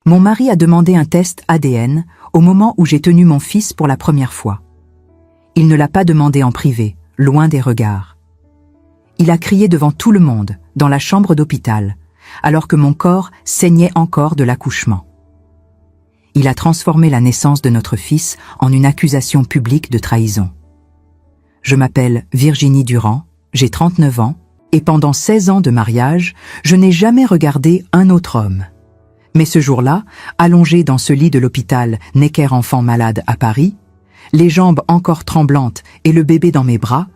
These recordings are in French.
Mon mari a demandé un test ADN au moment où j'ai tenu mon fils pour la première fois. Il ne l'a pas demandé en privé, loin des regards. Il a crié devant tout le monde, dans la chambre d'hôpital, alors que mon corps saignait encore de l'accouchement. Il a transformé la naissance de notre fils en une accusation publique de trahison. Je m'appelle Virginie Durand, j'ai 39 ans, et pendant 16 ans de mariage, je n'ai jamais regardé un autre homme. Mais ce jour-là, allongé dans ce lit de l'hôpital Necker enfant malade à Paris, les jambes encore tremblantes et le bébé dans mes bras,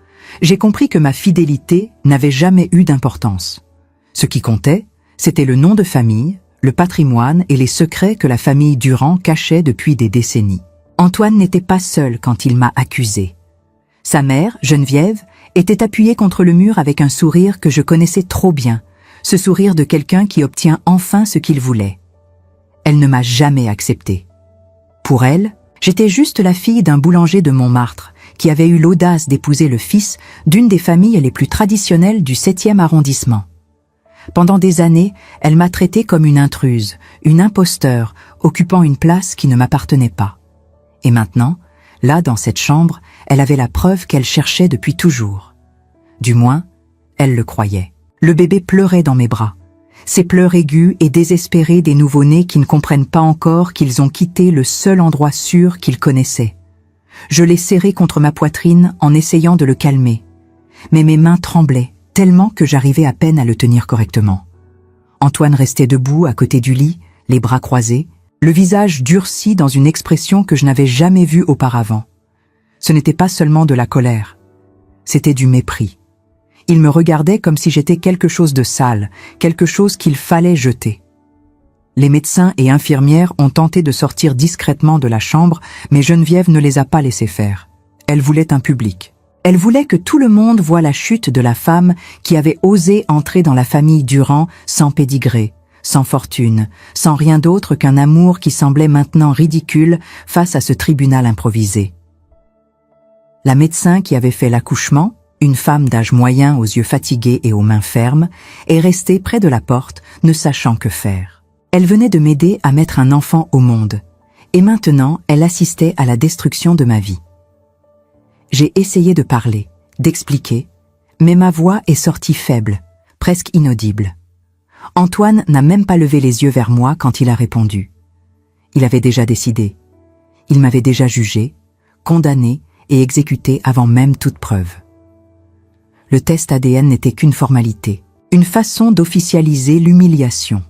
j'ai compris que ma fidélité n'avait jamais eu d'importance. Ce qui comptait, c'était le nom de famille, le patrimoine et les secrets que la famille Durand cachait depuis des décennies. Antoine n'était pas seul quand il m'a accusé. Sa mère, Geneviève, était appuyée contre le mur avec un sourire que je connaissais trop bien, ce sourire de quelqu'un qui obtient enfin ce qu'il voulait. Elle ne m'a jamais accepté. Pour elle, j'étais juste la fille d'un boulanger de Montmartre qui avait eu l'audace d'épouser le fils d'une des familles les plus traditionnelles du 7e arrondissement. Pendant des années, elle m'a traitée comme une intruse, une imposteur, occupant une place qui ne m'appartenait pas. Et maintenant, là, dans cette chambre, elle avait la preuve qu'elle cherchait depuis toujours. Du moins, elle le croyait. Le bébé pleurait dans mes bras. Ces pleurs aigus et désespérés des nouveau-nés qui ne comprennent pas encore qu'ils ont quitté le seul endroit sûr qu'ils connaissaient. Je l'ai serré contre ma poitrine en essayant de le calmer. Mais mes mains tremblaient, tellement que j'arrivais à peine à le tenir correctement. Antoine restait debout à côté du lit, les bras croisés, le visage durci dans une expression que je n'avais jamais vue auparavant. Ce n'était pas seulement de la colère, c'était du mépris. Il me regardait comme si j'étais quelque chose de sale, quelque chose qu'il fallait jeter. Les médecins et infirmières ont tenté de sortir discrètement de la chambre, mais Geneviève ne les a pas laissés faire. Elle voulait un public. Elle voulait que tout le monde voie la chute de la femme qui avait osé entrer dans la famille Durand sans pédigré, sans fortune, sans rien d'autre qu'un amour qui semblait maintenant ridicule face à ce tribunal improvisé. La médecin qui avait fait l'accouchement, une femme d'âge moyen aux yeux fatigués et aux mains fermes, est restée près de la porte, ne sachant que faire. Elle venait de m'aider à mettre un enfant au monde, et maintenant elle assistait à la destruction de ma vie. J'ai essayé de parler, d'expliquer, mais ma voix est sortie faible, presque inaudible. Antoine n'a même pas levé les yeux vers moi quand il a répondu. Il avait déjà décidé. Il m'avait déjà jugé, condamné et exécuté avant même toute preuve. Le test ADN n'était qu'une formalité, une façon d'officialiser l'humiliation.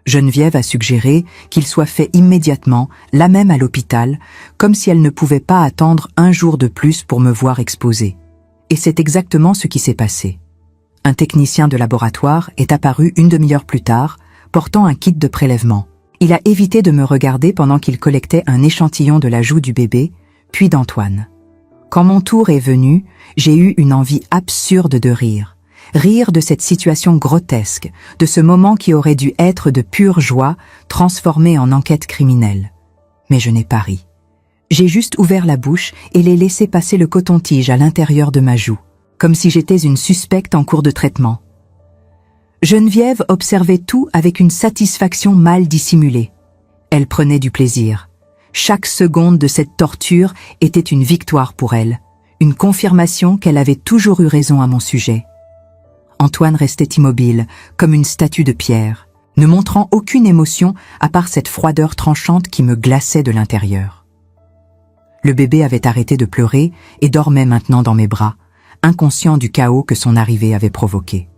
Geneviève a suggéré qu'il soit fait immédiatement, là même à l'hôpital, comme si elle ne pouvait pas attendre un jour de plus pour me voir exposée. Et c'est exactement ce qui s'est passé. Un technicien de laboratoire est apparu une demi-heure plus tard, portant un kit de prélèvement. Il a évité de me regarder pendant qu'il collectait un échantillon de la joue du bébé, puis d'Antoine. Quand mon tour est venu, j'ai eu une envie absurde de rire. Rire de cette situation grotesque, de ce moment qui aurait dû être de pure joie, transformé en enquête criminelle. Mais je n'ai pas ri. J'ai juste ouvert la bouche et l'ai laissé passer le coton-tige à l'intérieur de ma joue, comme si j'étais une suspecte en cours de traitement. Geneviève observait tout avec une satisfaction mal dissimulée. Elle prenait du plaisir. Chaque seconde de cette torture était une victoire pour elle, une confirmation qu'elle avait toujours eu raison à mon sujet. Antoine restait immobile, comme une statue de pierre, ne montrant aucune émotion à part cette froideur tranchante qui me glaçait de l'intérieur. Le bébé avait arrêté de pleurer et dormait maintenant dans mes bras, inconscient du chaos que son arrivée avait provoqué.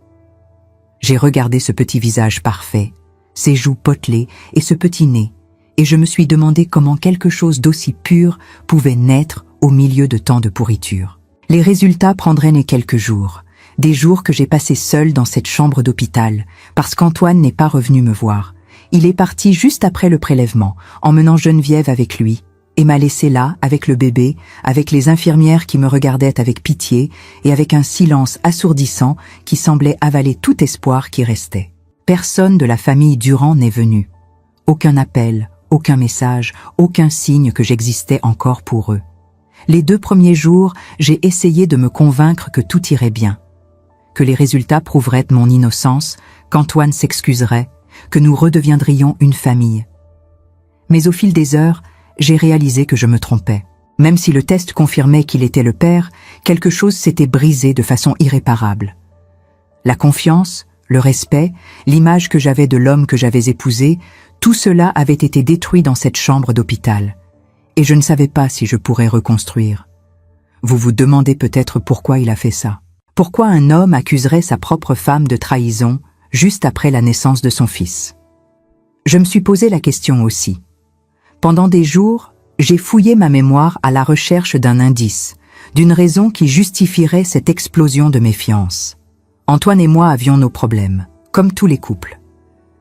J'ai regardé ce petit visage parfait, ses joues potelées et ce petit nez, et je me suis demandé comment quelque chose d'aussi pur pouvait naître au milieu de tant de pourriture. Les résultats prendraient les quelques jours, des jours que j'ai passés seul dans cette chambre d'hôpital, parce qu'Antoine n'est pas revenu me voir. Il est parti juste après le prélèvement, emmenant Geneviève avec lui, et m'a laissé là, avec le bébé, avec les infirmières qui me regardaient avec pitié, et avec un silence assourdissant qui semblait avaler tout espoir qui restait. Personne de la famille Durand n'est venu. Aucun appel, aucun message, aucun signe que j'existais encore pour eux. Les 2 premiers jours, j'ai essayé de me convaincre que tout irait bien, que les résultats prouveraient mon innocence, qu'Antoine s'excuserait, que nous redeviendrions une famille. Mais au fil des heures, j'ai réalisé que je me trompais. Même si le test confirmait qu'il était le père, quelque chose s'était brisé de façon irréparable. La confiance, le respect, l'image que j'avais de l'homme que j'avais épousé, tout cela avait été détruit dans cette chambre d'hôpital. Et je ne savais pas si je pourrais reconstruire. Vous vous demandez peut-être pourquoi il a fait ça. Pourquoi un homme accuserait sa propre femme de trahison juste après la naissance de son fils? Je me suis posé la question aussi. Pendant des jours, j'ai fouillé ma mémoire à la recherche d'un indice, d'une raison qui justifierait cette explosion de méfiance. Antoine et moi avions nos problèmes, comme tous les couples.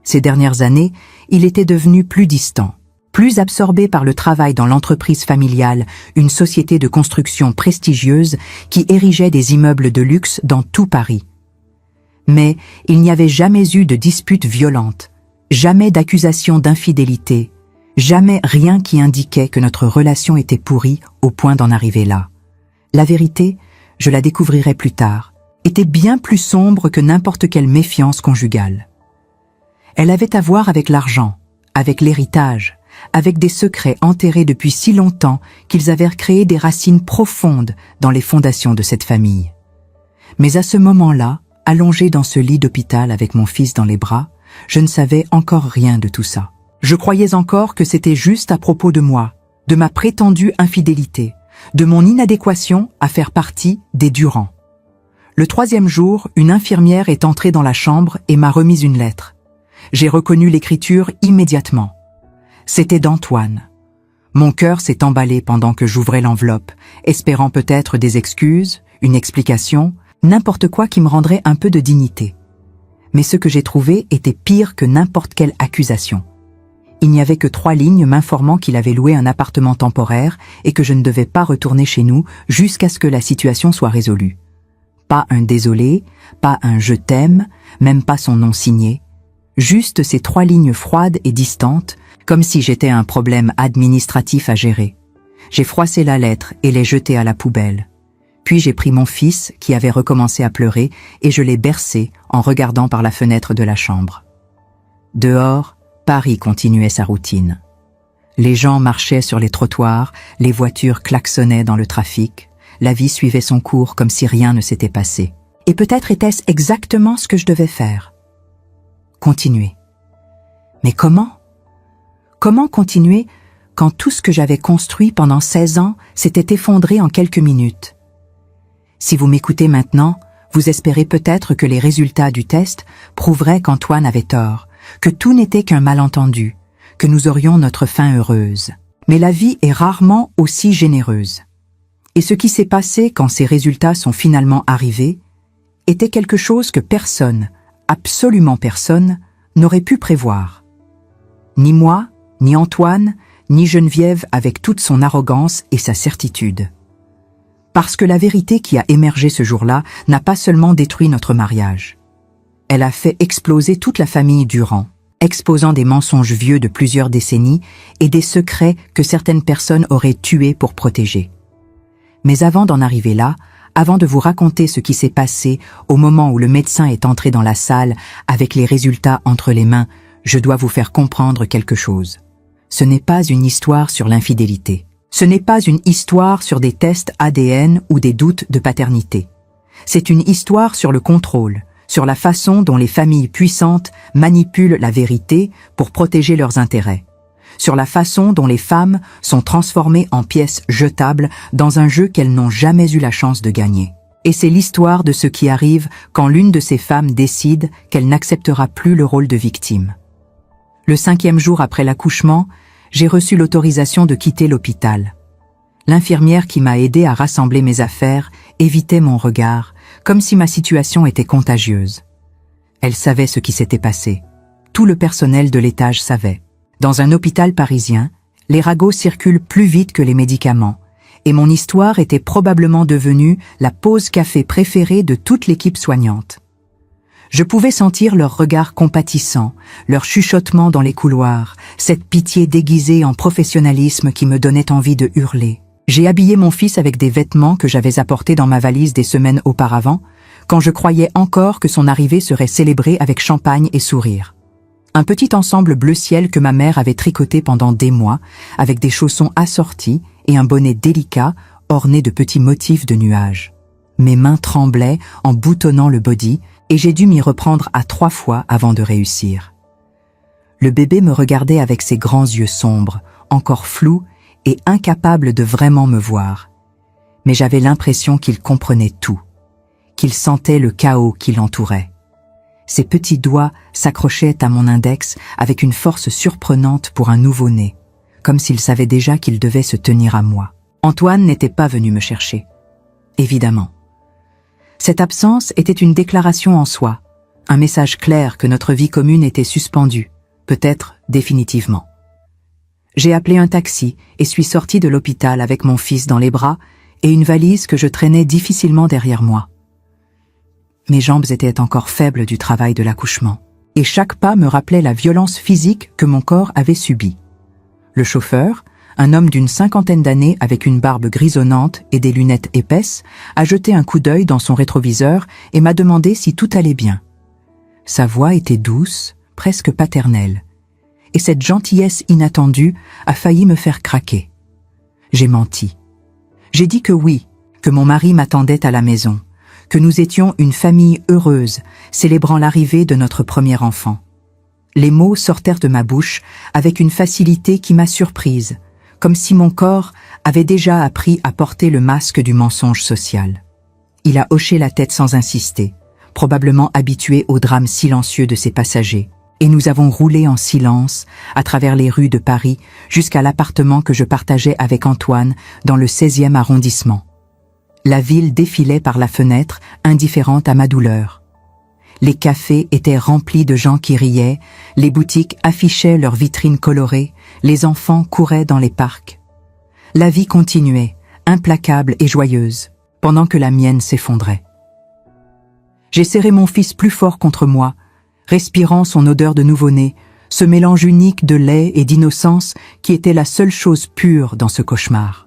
Ces dernières années, il était devenu plus distant, plus absorbé par le travail dans l'entreprise familiale, une société de construction prestigieuse qui érigeait des immeubles de luxe dans tout Paris. Mais il n'y avait jamais eu de dispute violente, jamais d'accusation d'infidélité, jamais rien qui indiquait que notre relation était pourrie au point d'en arriver là. La vérité, je la découvrirai plus tard, était bien plus sombre que n'importe quelle méfiance conjugale. Elle avait à voir avec l'argent, avec l'héritage, avec des secrets enterrés depuis si longtemps qu'ils avaient créé des racines profondes dans les fondations de cette famille. Mais à ce moment-là, allongé dans ce lit d'hôpital avec mon fils dans les bras, je ne savais encore rien de tout ça. Je croyais encore que c'était juste à propos de moi, de ma prétendue infidélité, de mon inadéquation à faire partie des Durand. Le 3e jour, une infirmière est entrée dans la chambre et m'a remis une lettre. J'ai reconnu l'écriture immédiatement. C'était d'Antoine. Mon cœur s'est emballé pendant que j'ouvrais l'enveloppe, espérant peut-être des excuses, une explication, n'importe quoi qui me rendrait un peu de dignité. Mais ce que j'ai trouvé était pire que n'importe quelle accusation. Il n'y avait que 3 lignes m'informant qu'il avait loué un appartement temporaire et que je ne devais pas retourner chez nous jusqu'à ce que la situation soit résolue. Pas un désolé, pas un je t'aime, même pas son nom signé. Juste ces 3 lignes froides et distantes, comme si j'étais un problème administratif à gérer. J'ai froissé la lettre et l'ai jetée à la poubelle. Puis j'ai pris mon fils, qui avait recommencé à pleurer, et je l'ai bercé en regardant par la fenêtre de la chambre. Dehors, Paris continuait sa routine. Les gens marchaient sur les trottoirs, les voitures klaxonnaient dans le trafic, la vie suivait son cours comme si rien ne s'était passé. Et peut-être était-ce exactement ce que je devais faire. Continuer. Mais comment? Comment continuer quand tout ce que j'avais construit pendant 16 ans s'était effondré en quelques minutes? Si vous m'écoutez maintenant, vous espérez peut-être que les résultats du test prouveraient qu'Antoine avait tort, que tout n'était qu'un malentendu, que nous aurions notre fin heureuse. Mais la vie est rarement aussi généreuse. Et ce qui s'est passé quand ces résultats sont finalement arrivés était quelque chose que personne, absolument personne, n'aurait pu prévoir. Ni moi, ni Antoine, ni Geneviève avec toute son arrogance et sa certitude. Parce que la vérité qui a émergé ce jour-là n'a pas seulement détruit notre mariage. Elle a fait exploser toute la famille Durand, exposant des mensonges vieux de plusieurs décennies et des secrets que certaines personnes auraient tués pour protéger. Mais avant d'en arriver là, avant de vous raconter ce qui s'est passé au moment où le médecin est entré dans la salle avec les résultats entre les mains, je dois vous faire comprendre quelque chose. Ce n'est pas une histoire sur l'infidélité. Ce n'est pas une histoire sur des tests ADN ou des doutes de paternité. C'est une histoire sur le contrôle, sur la façon dont les familles puissantes manipulent la vérité pour protéger leurs intérêts, sur la façon dont les femmes sont transformées en pièces jetables dans un jeu qu'elles n'ont jamais eu la chance de gagner. Et c'est l'histoire de ce qui arrive quand l'une de ces femmes décide qu'elle n'acceptera plus le rôle de victime. Le 5e jour après l'accouchement, j'ai reçu l'autorisation de quitter l'hôpital. L'infirmière qui m'a aidé à rassembler mes affaires évitait mon regard, comme si ma situation était contagieuse. Elle savait ce qui s'était passé. Tout le personnel de l'étage savait. Dans un hôpital parisien, les ragots circulent plus vite que les médicaments, et mon histoire était probablement devenue la pause café préférée de toute l'équipe soignante. Je pouvais sentir leur regard compatissant, leur chuchotement dans les couloirs, cette pitié déguisée en professionnalisme qui me donnait envie de hurler. J'ai habillé mon fils avec des vêtements que j'avais apportés dans ma valise des semaines auparavant, quand je croyais encore que son arrivée serait célébrée avec champagne et sourire. Un petit ensemble bleu ciel que ma mère avait tricoté pendant des mois, avec des chaussons assortis et un bonnet délicat orné de petits motifs de nuages. Mes mains tremblaient en boutonnant le body et j'ai dû m'y reprendre à 3 fois avant de réussir. Le bébé me regardait avec ses grands yeux sombres, encore flous et incapable de vraiment me voir. Mais j'avais l'impression qu'il comprenait tout, qu'il sentait le chaos qui l'entourait. Ses petits doigts s'accrochaient à mon index avec une force surprenante pour un nouveau-né, comme s'il savait déjà qu'il devait se tenir à moi. Antoine n'était pas venu me chercher. Évidemment. Cette absence était une déclaration en soi, un message clair que notre vie commune était suspendue, peut-être définitivement. J'ai appelé un taxi et suis sortie de l'hôpital avec mon fils dans les bras et une valise que je traînais difficilement derrière moi. Mes jambes étaient encore faibles du travail de l'accouchement, et chaque pas me rappelait la violence physique que mon corps avait subie. Le chauffeur, un homme d'une 50aine d'années avec une barbe grisonnante et des lunettes épaisses, a jeté un coup d'œil dans son rétroviseur et m'a demandé si tout allait bien. Sa voix était douce, presque paternelle, et cette gentillesse inattendue a failli me faire craquer. J'ai menti. J'ai dit que oui, que mon mari m'attendait à la maison, que nous étions une famille heureuse, célébrant l'arrivée de notre premier enfant. Les mots sortirent de ma bouche avec une facilité qui m'a surprise, comme si mon corps avait déjà appris à porter le masque du mensonge social. Il a hoché la tête sans insister, probablement habitué au drame silencieux de ses passagers, et nous avons roulé en silence à travers les rues de Paris jusqu'à l'appartement que je partageais avec Antoine dans le 16e arrondissement. La ville défilait par la fenêtre, indifférente à ma douleur. Les cafés étaient remplis de gens qui riaient, les boutiques affichaient leurs vitrines colorées, les enfants couraient dans les parcs. La vie continuait, implacable et joyeuse, pendant que la mienne s'effondrait. J'ai serré mon fils plus fort contre moi, respirant son odeur de nouveau-né, ce mélange unique de lait et d'innocence qui était la seule chose pure dans ce cauchemar.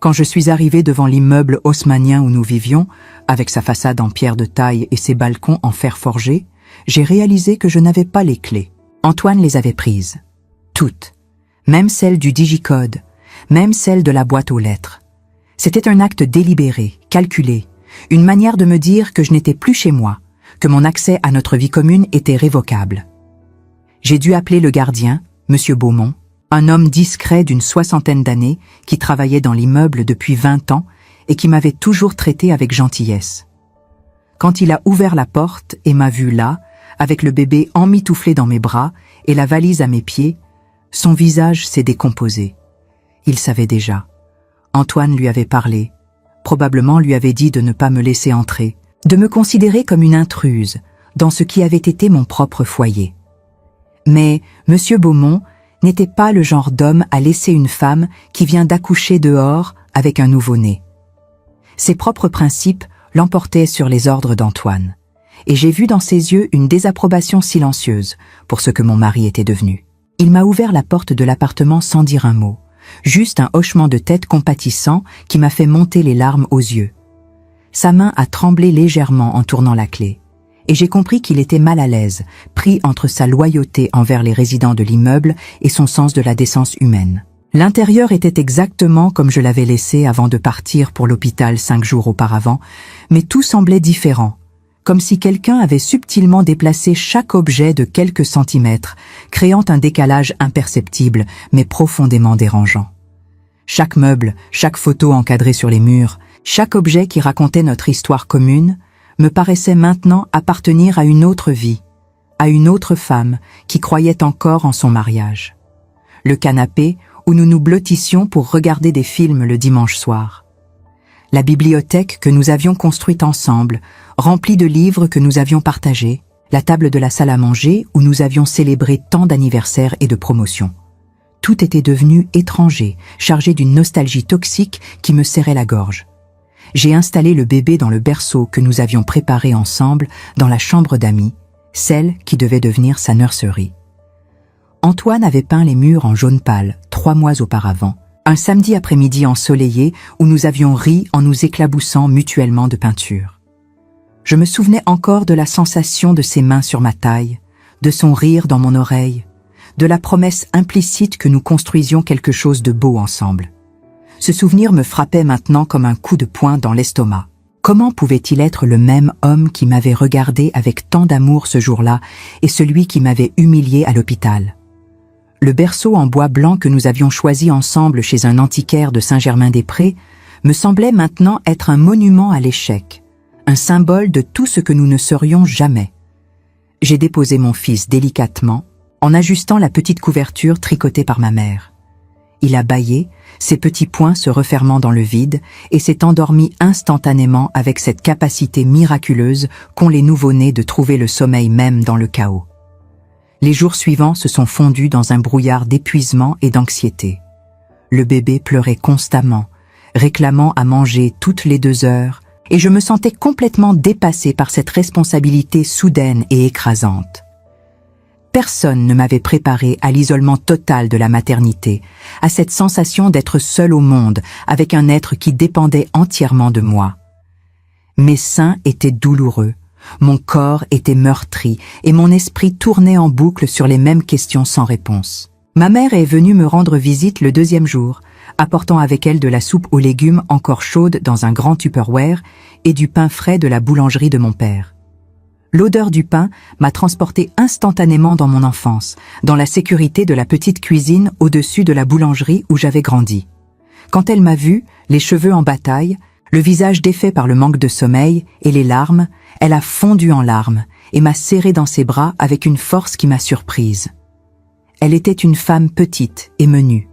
Quand je suis arrivée devant l'immeuble haussmannien où nous vivions, avec sa façade en pierre de taille et ses balcons en fer forgé, j'ai réalisé que je n'avais pas les clés. Antoine les avait prises. Toutes. Même celles du digicode, même celles de la boîte aux lettres. C'était un acte délibéré, calculé, une manière de me dire que je n'étais plus chez moi, que mon accès à notre vie commune était révocable. J'ai dû appeler le gardien, Monsieur Beaumont, un homme discret d'une 60aine d'années qui travaillait dans l'immeuble depuis 20 ans et qui m'avait toujours traité avec gentillesse. Quand il a ouvert la porte et m'a vu là, avec le bébé emmitouflé dans mes bras et la valise à mes pieds, son visage s'est décomposé. Il savait déjà. Antoine lui avait parlé, probablement lui avait dit de ne pas me laisser entrer, de me considérer comme une intruse dans ce qui avait été mon propre foyer. Mais Monsieur Beaumont n'était pas le genre d'homme à laisser une femme qui vient d'accoucher dehors avec un nouveau-né. Ses propres principes l'emportaient sur les ordres d'Antoine, et j'ai vu dans ses yeux une désapprobation silencieuse pour ce que mon mari était devenu. Il m'a ouvert la porte de l'appartement sans dire un mot, juste un hochement de tête compatissant qui m'a fait monter les larmes aux yeux. Sa main a tremblé légèrement en tournant la clé. Et j'ai compris qu'il était mal à l'aise, pris entre sa loyauté envers les résidents de l'immeuble et son sens de la décence humaine. L'intérieur était exactement comme je l'avais laissé avant de partir pour l'hôpital 5 jours auparavant, mais tout semblait différent, comme si quelqu'un avait subtilement déplacé chaque objet de quelques centimètres, créant un décalage imperceptible mais profondément dérangeant. Chaque meuble, chaque photo encadrée sur les murs, chaque objet qui racontait notre histoire commune, me paraissait maintenant appartenir à une autre vie, à une autre femme qui croyait encore en son mariage. Le canapé où nous nous blottissions pour regarder des films le dimanche soir. La bibliothèque que nous avions construite ensemble, remplie de livres que nous avions partagés, la table de la salle à manger où nous avions célébré tant d'anniversaires et de promotions. Tout était devenu étranger, chargé d'une nostalgie toxique qui me serrait la gorge. J'ai installé le bébé dans le berceau que nous avions préparé ensemble dans la chambre d'amis, celle qui devait devenir sa nursery. Antoine avait peint les murs en jaune pâle 3 mois auparavant, un samedi après-midi ensoleillé où nous avions ri en nous éclaboussant mutuellement de peinture. Je me souvenais encore de la sensation de ses mains sur ma taille, de son rire dans mon oreille, de la promesse implicite que nous construisions quelque chose de beau ensemble. Ce souvenir me frappait maintenant comme un coup de poing dans l'estomac. Comment pouvait-il être le même homme qui m'avait regardé avec tant d'amour ce jour-là et celui qui m'avait humilié à l'hôpital? Le berceau en bois blanc que nous avions choisi ensemble chez un antiquaire de Saint-Germain-des-Prés me semblait maintenant être un monument à l'échec, un symbole de tout ce que nous ne serions jamais. J'ai déposé mon fils délicatement, en ajustant la petite couverture tricotée par ma mère. Il a bâillé, ses petits poings se refermant dans le vide, et s'est endormi instantanément avec cette capacité miraculeuse qu'ont les nouveau-nés de trouver le sommeil même dans le chaos. Les jours suivants se sont fondus dans un brouillard d'épuisement et d'anxiété. Le bébé pleurait constamment, réclamant à manger toutes les 2 heures, et je me sentais complètement dépassée par cette responsabilité soudaine et écrasante. Personne ne m'avait préparé à l'isolement total de la maternité, à cette sensation d'être seule au monde avec un être qui dépendait entièrement de moi. Mes seins étaient douloureux, mon corps était meurtri et mon esprit tournait en boucle sur les mêmes questions sans réponse. Ma mère est venue me rendre visite le 2e jour, apportant avec elle de la soupe aux légumes encore chaude dans un grand Tupperware et du pain frais de la boulangerie de mon père. L'odeur du pain m'a transporté instantanément dans mon enfance, dans la sécurité de la petite cuisine au-dessus de la boulangerie où j'avais grandi. Quand elle m'a vue, les cheveux en bataille, le visage défait par le manque de sommeil et les larmes, elle a fondu en larmes et m'a serré dans ses bras avec une force qui m'a surprise. Elle était une femme petite et menue,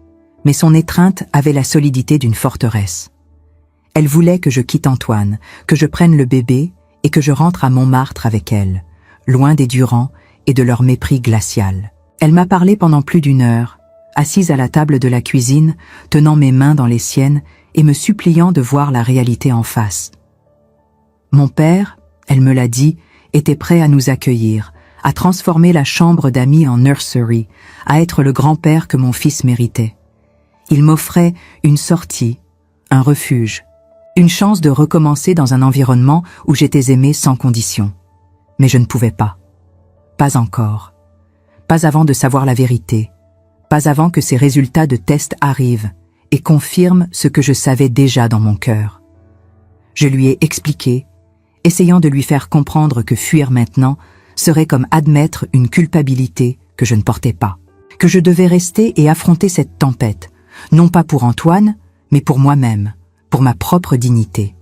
mais son étreinte avait la solidité d'une forteresse. Elle voulait que je quitte Antoine, que je prenne le bébé et que je rentre à Montmartre avec elle, loin des Durand et de leur mépris glacial. Elle m'a parlé pendant plus d'1 heure, assise à la table de la cuisine, tenant mes mains dans les siennes et me suppliant de voir la réalité en face. Mon père, elle me l'a dit, était prêt à nous accueillir, à transformer la chambre d'amis en nursery, à être le grand-père que mon fils méritait. Il m'offrait une sortie, un refuge, une chance de recommencer dans un environnement où j'étais aimée sans condition. Mais je ne pouvais pas. Pas encore. Pas avant de savoir la vérité. Pas avant que ces résultats de test arrivent et confirment ce que je savais déjà dans mon cœur. Je lui ai expliqué, essayant de lui faire comprendre que fuir maintenant serait comme admettre une culpabilité que je ne portais pas, que je devais rester et affronter cette tempête, non pas pour Antoine, mais pour moi-même, pour ma propre dignité.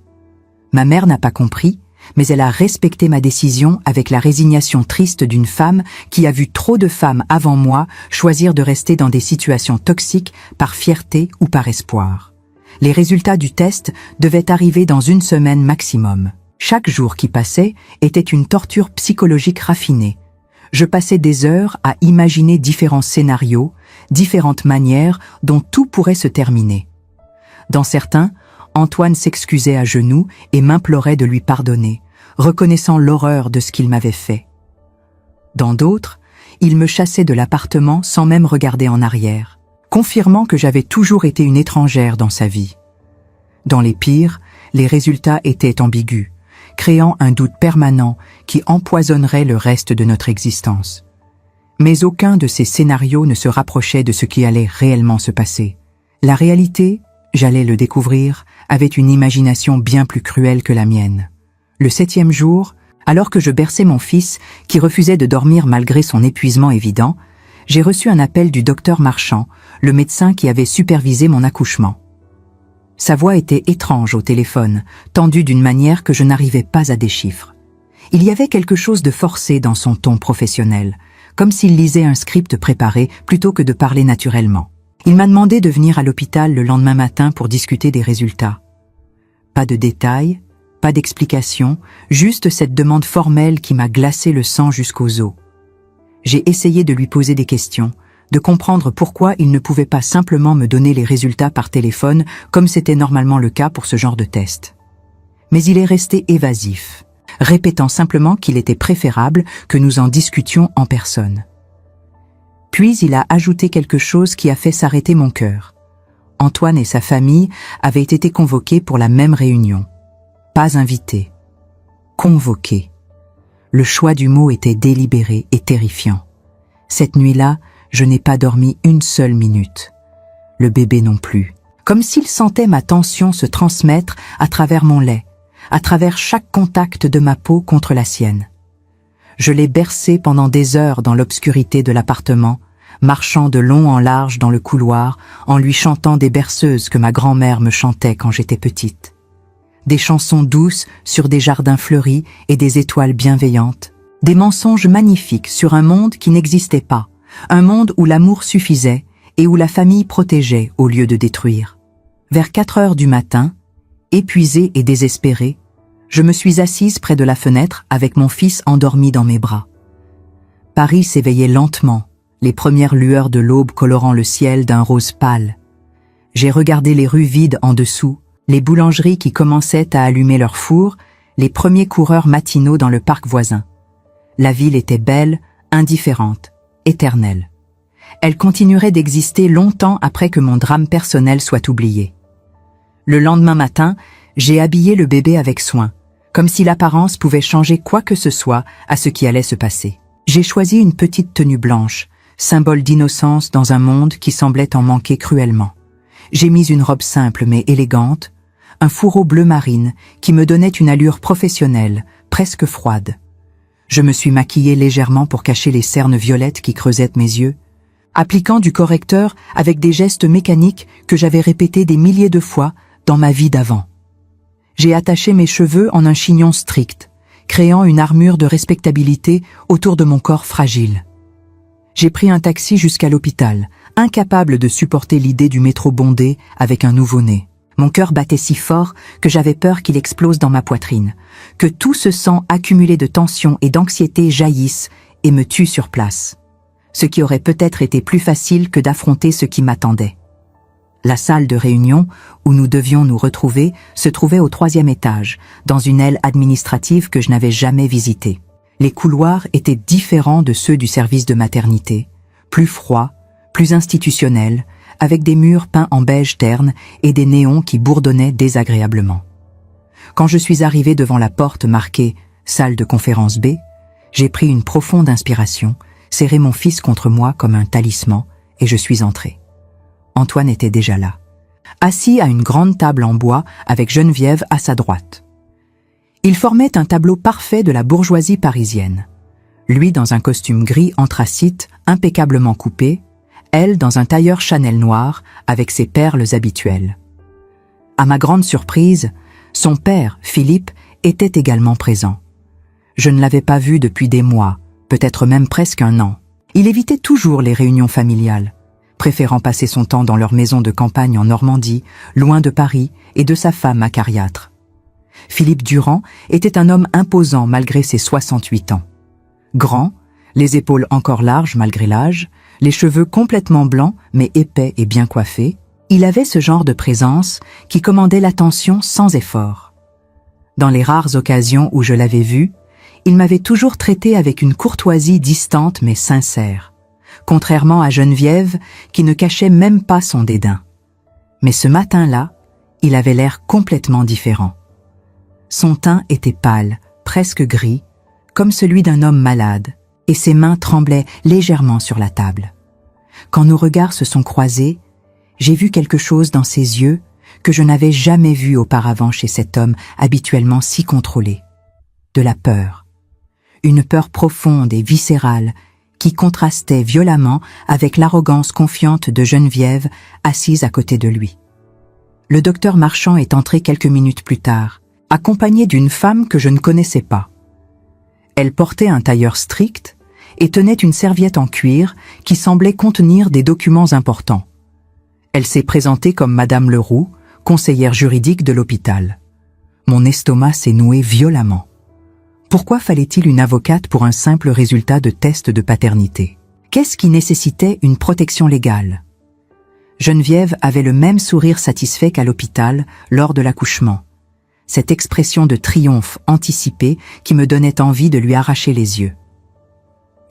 Ma mère n'a pas compris, mais elle a respecté ma décision avec la résignation triste d'une femme qui a vu trop de femmes avant moi choisir de rester dans des situations toxiques par fierté ou par espoir. Les résultats du test devaient arriver dans 1 semaine maximum. Chaque jour qui passait était une torture psychologique raffinée. Je passais des heures à imaginer différents scénarios, différentes manières dont tout pourrait se terminer. Dans certains, Antoine s'excusait à genoux et m'implorait de lui pardonner, reconnaissant l'horreur de ce qu'il m'avait fait. Dans d'autres, il me chassait de l'appartement sans même regarder en arrière, confirmant que j'avais toujours été une étrangère dans sa vie. Dans les pires, les résultats étaient ambigus, créant un doute permanent qui empoisonnerait le reste de notre existence. Mais aucun de ces scénarios ne se rapprochait de ce qui allait réellement se passer. La réalité, j'allais le découvrir, avait une imagination bien plus cruelle que la mienne. Le 7e jour, alors que je berçais mon fils, qui refusait de dormir malgré son épuisement évident, j'ai reçu un appel du docteur Marchand, le médecin qui avait supervisé mon accouchement. Sa voix était étrange au téléphone, tendue d'une manière que je n'arrivais pas à déchiffrer. Il y avait quelque chose de forcé dans son ton professionnel, comme s'il lisait un script préparé plutôt que de parler naturellement. Il m'a demandé de venir à l'hôpital le lendemain matin pour discuter des résultats. Pas de détails, pas d'explications, juste cette demande formelle qui m'a glacé le sang jusqu'aux os. J'ai essayé de lui poser des questions, de comprendre pourquoi il ne pouvait pas simplement me donner les résultats par téléphone comme c'était normalement le cas pour ce genre de test. Mais il est resté évasif, répétant simplement qu'il était préférable que nous en discutions en personne. Puis il a ajouté quelque chose qui a fait s'arrêter mon cœur. Antoine et sa famille avaient été convoqués pour la même réunion. Pas invités. Convoqués. Le choix du mot était délibéré et terrifiant. Cette nuit-là, je n'ai pas dormi une seule minute. Le bébé non plus. Comme s'il sentait ma tension se transmettre à travers mon lait, à travers chaque contact de ma peau contre la sienne. Je l'ai bercé pendant des heures dans l'obscurité de l'appartement, marchant de long en large dans le couloir, en lui chantant des berceuses que ma grand-mère me chantait quand j'étais petite. Des chansons douces sur des jardins fleuris et des étoiles bienveillantes. Des mensonges magnifiques sur un monde qui n'existait pas, un monde où l'amour suffisait et où la famille protégeait au lieu de détruire. Vers 4 heures du matin, épuisée et désespérée, je me suis assise près de la fenêtre avec mon fils endormi dans mes bras. Paris s'éveillait lentement, les premières lueurs de l'aube colorant le ciel d'un rose pâle. J'ai regardé les rues vides en dessous, les boulangeries qui commençaient à allumer leurs fours, les premiers coureurs matinaux dans le parc voisin. La ville était belle, indifférente, éternelle. Elle continuerait d'exister longtemps après que mon drame personnel soit oublié. Le lendemain matin, j'ai habillé le bébé avec soin, comme si l'apparence pouvait changer quoi que ce soit à ce qui allait se passer. J'ai choisi une petite tenue blanche, symbole d'innocence dans un monde qui semblait en manquer cruellement. J'ai mis une robe simple mais élégante, un fourreau bleu marine qui me donnait une allure professionnelle, presque froide. Je me suis maquillée légèrement pour cacher les cernes violettes qui creusaient mes yeux, appliquant du correcteur avec des gestes mécaniques que j'avais répétés des milliers de fois dans ma vie d'avant. J'ai attaché mes cheveux en un chignon strict, créant une armure de respectabilité autour de mon corps fragile. J'ai pris un taxi jusqu'à l'hôpital, incapable de supporter l'idée du métro bondé avec un nouveau-né. Mon cœur battait si fort que j'avais peur qu'il explose dans ma poitrine, que tout ce sang accumulé de tension et d'anxiété jaillisse et me tue sur place. Ce qui aurait peut-être été plus facile que d'affronter ce qui m'attendait. La salle de réunion, où nous devions nous retrouver, se trouvait au 3e étage, dans une aile administrative que je n'avais jamais visitée. Les couloirs étaient différents de ceux du service de maternité, plus froids, plus institutionnels, avec des murs peints en beige terne et des néons qui bourdonnaient désagréablement. Quand je suis arrivé devant la porte marquée « Salle de conférence B », j'ai pris une profonde inspiration, serré mon fils contre moi comme un talisman et je suis entré. Antoine était déjà là, assis à une grande table en bois avec Geneviève à sa droite. Il formait un tableau parfait de la bourgeoisie parisienne. Lui dans un costume gris anthracite impeccablement coupé, elle dans un tailleur Chanel noir avec ses perles habituelles. À ma grande surprise, son père, Philippe, était également présent. Je ne l'avais pas vu depuis des mois, peut-être même presque un an. Il évitait toujours les réunions familiales, préférant passer son temps dans leur maison de campagne en Normandie, loin de Paris et de sa femme acariâtre. Philippe Durand était un homme imposant malgré ses 68 ans. Grand, les épaules encore larges malgré l'âge, les cheveux complètement blancs mais épais et bien coiffés, il avait ce genre de présence qui commandait l'attention sans effort. Dans les rares occasions où je l'avais vu, il m'avait toujours traité avec une courtoisie distante mais sincère, contrairement à Geneviève qui ne cachait même pas son dédain. Mais ce matin-là, il avait l'air complètement différent. Son teint était pâle, presque gris, comme celui d'un homme malade, et ses mains tremblaient légèrement sur la table. Quand nos regards se sont croisés, j'ai vu quelque chose dans ses yeux que je n'avais jamais vu auparavant chez cet homme habituellement si contrôlé. De la peur. Une peur profonde et viscérale qui contrastait violemment avec l'arrogance confiante de Geneviève assise à côté de lui. Le docteur Marchand est entré quelques minutes plus tard, accompagné d'une femme que je ne connaissais pas. Elle portait un tailleur strict et tenait une serviette en cuir qui semblait contenir des documents importants. Elle s'est présentée comme Madame Leroux, conseillère juridique de l'hôpital. Mon estomac s'est noué violemment. Pourquoi fallait-il une avocate pour un simple résultat de test de paternité? Qu'est-ce qui nécessitait une protection légale? Geneviève avait le même sourire satisfait qu'à l'hôpital lors de l'accouchement. Cette expression de triomphe anticipé qui me donnait envie de lui arracher les yeux.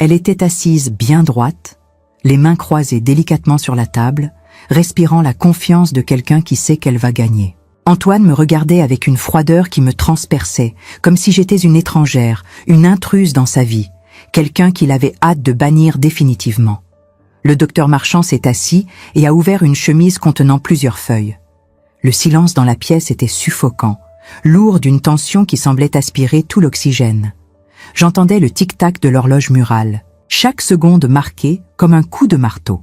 Elle était assise bien droite, les mains croisées délicatement sur la table, respirant la confiance de quelqu'un qui sait qu'elle va gagner. Antoine me regardait avec une froideur qui me transperçait, comme si j'étais une étrangère, une intruse dans sa vie, quelqu'un qu'il avait hâte de bannir définitivement. Le docteur Marchand s'est assis et a ouvert une chemise contenant plusieurs feuilles. Le silence dans la pièce était suffocant, lourd d'une tension qui semblait aspirer tout l'oxygène. J'entendais le tic-tac de l'horloge murale, chaque seconde marquée comme un coup de marteau.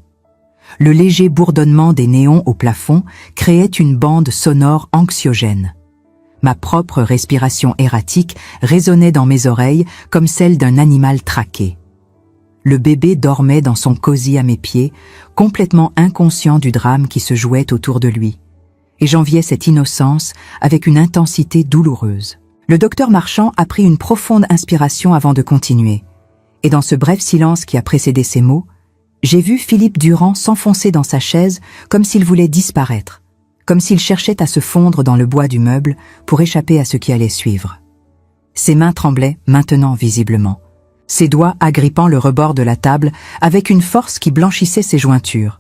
Le léger bourdonnement des néons au plafond créait une bande sonore anxiogène. Ma propre respiration erratique résonnait dans mes oreilles comme celle d'un animal traqué. Le bébé dormait dans son cosy à mes pieds, complètement inconscient du drame qui se jouait autour de lui. Et j'enviais cette innocence avec une intensité douloureuse. Le docteur Marchand a pris une profonde inspiration avant de continuer. Et dans ce bref silence qui a précédé ces mots, j'ai vu Philippe Durand s'enfoncer dans sa chaise comme s'il voulait disparaître, comme s'il cherchait à se fondre dans le bois du meuble pour échapper à ce qui allait suivre. Ses mains tremblaient maintenant visiblement, ses doigts agrippant le rebord de la table avec une force qui blanchissait ses jointures.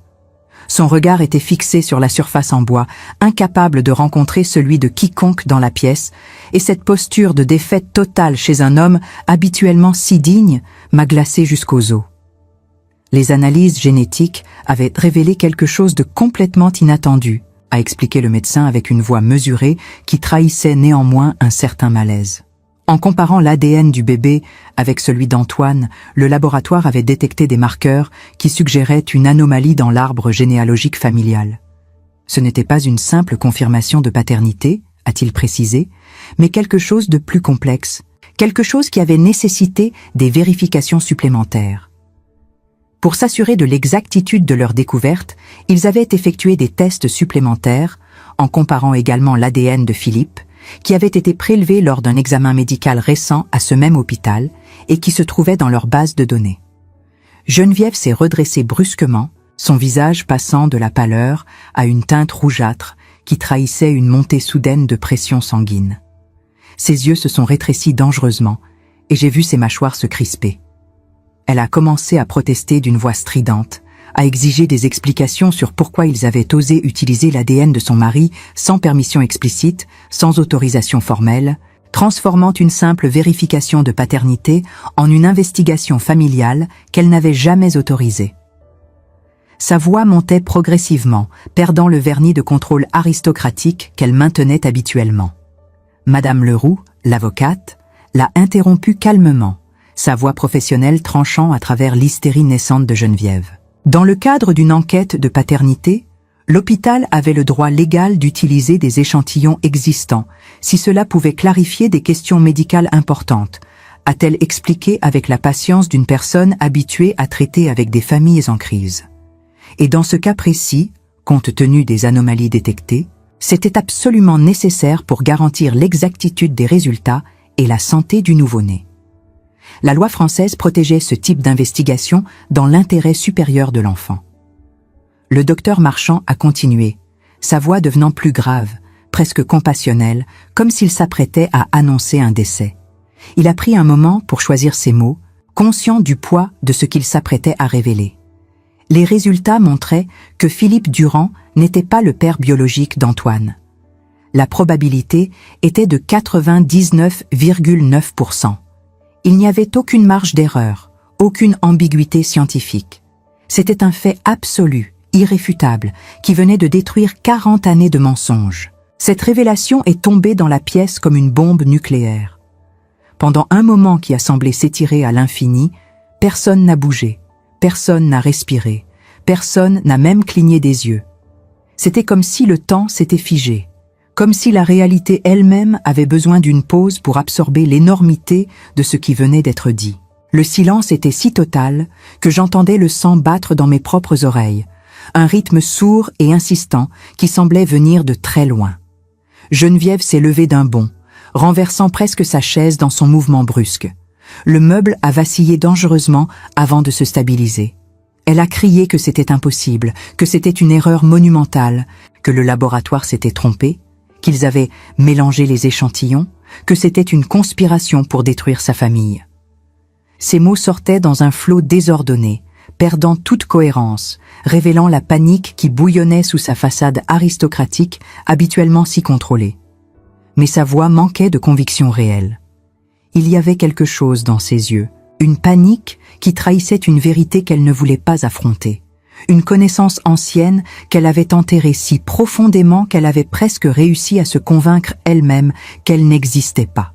Son regard était fixé sur la surface en bois, incapable de rencontrer celui de quiconque dans la pièce, et cette posture de défaite totale chez un homme habituellement si digne m'a glacé jusqu'aux os. Les analyses génétiques avaient révélé quelque chose de complètement inattendu, a expliqué le médecin avec une voix mesurée qui trahissait néanmoins un certain malaise. En comparant l'ADN du bébé avec celui d'Antoine, le laboratoire avait détecté des marqueurs qui suggéraient une anomalie dans l'arbre généalogique familial. Ce n'était pas une simple confirmation de paternité, a-t-il précisé, mais quelque chose de plus complexe, quelque chose qui avait nécessité des vérifications supplémentaires. Pour s'assurer de l'exactitude de leur découverte, ils avaient effectué des tests supplémentaires, en comparant également l'ADN de Philippe, qui avait été prélevé lors d'un examen médical récent à ce même hôpital et qui se trouvait dans leur base de données. Geneviève s'est redressée brusquement, son visage passant de la pâleur à une teinte rougeâtre qui trahissait une montée soudaine de pression sanguine. Ses yeux se sont rétrécis dangereusement et j'ai vu ses mâchoires se crisper. Elle a commencé à protester d'une voix stridente, à exiger des explications sur pourquoi ils avaient osé utiliser l'ADN de son mari sans permission explicite, sans autorisation formelle, transformant une simple vérification de paternité en une investigation familiale qu'elle n'avait jamais autorisée. Sa voix montait progressivement, perdant le vernis de contrôle aristocratique qu'elle maintenait habituellement. Madame Leroux, l'avocate, l'a interrompue calmement, sa voix professionnelle tranchant à travers l'hystérie naissante de Geneviève. Dans le cadre d'une enquête de paternité, l'hôpital avait le droit légal d'utiliser des échantillons existants, si cela pouvait clarifier des questions médicales importantes, a-t-elle expliqué avec la patience d'une personne habituée à traiter avec des familles en crise. Et dans ce cas précis, compte tenu des anomalies détectées, c'était absolument nécessaire pour garantir l'exactitude des résultats et la santé du nouveau-né. La loi française protégeait ce type d'investigation dans l'intérêt supérieur de l'enfant. Le docteur Marchand a continué, sa voix devenant plus grave, presque compassionnelle, comme s'il s'apprêtait à annoncer un décès. Il a pris un moment pour choisir ses mots, conscient du poids de ce qu'il s'apprêtait à révéler. Les résultats montraient que Philippe Durand n'était pas le père biologique d'Antoine. La probabilité était de 99,9%. Il n'y avait aucune marge d'erreur, aucune ambiguïté scientifique. C'était un fait absolu, irréfutable, qui venait de détruire 40 années de mensonges. Cette révélation est tombée dans la pièce comme une bombe nucléaire. Pendant un moment qui a semblé s'étirer à l'infini, personne n'a bougé, personne n'a respiré, personne n'a même cligné des yeux. C'était comme si le temps s'était figé, comme si la réalité elle-même avait besoin d'une pause pour absorber l'énormité de ce qui venait d'être dit. Le silence était si total que j'entendais le sang battre dans mes propres oreilles, un rythme sourd et insistant qui semblait venir de très loin. Geneviève s'est levée d'un bond, renversant presque sa chaise dans son mouvement brusque. Le meuble a vacillé dangereusement avant de se stabiliser. Elle a crié que c'était impossible, que c'était une erreur monumentale, que le laboratoire s'était trompé, qu'ils avaient mélangé les échantillons, que c'était une conspiration pour détruire sa famille. Ces mots sortaient dans un flot désordonné, perdant toute cohérence, révélant la panique qui bouillonnait sous sa façade aristocratique, habituellement si contrôlée. Mais sa voix manquait de conviction réelle. Il y avait quelque chose dans ses yeux, une panique qui trahissait une vérité qu'elle ne voulait pas affronter, une connaissance ancienne qu'elle avait enterrée si profondément qu'elle avait presque réussi à se convaincre elle-même qu'elle n'existait pas.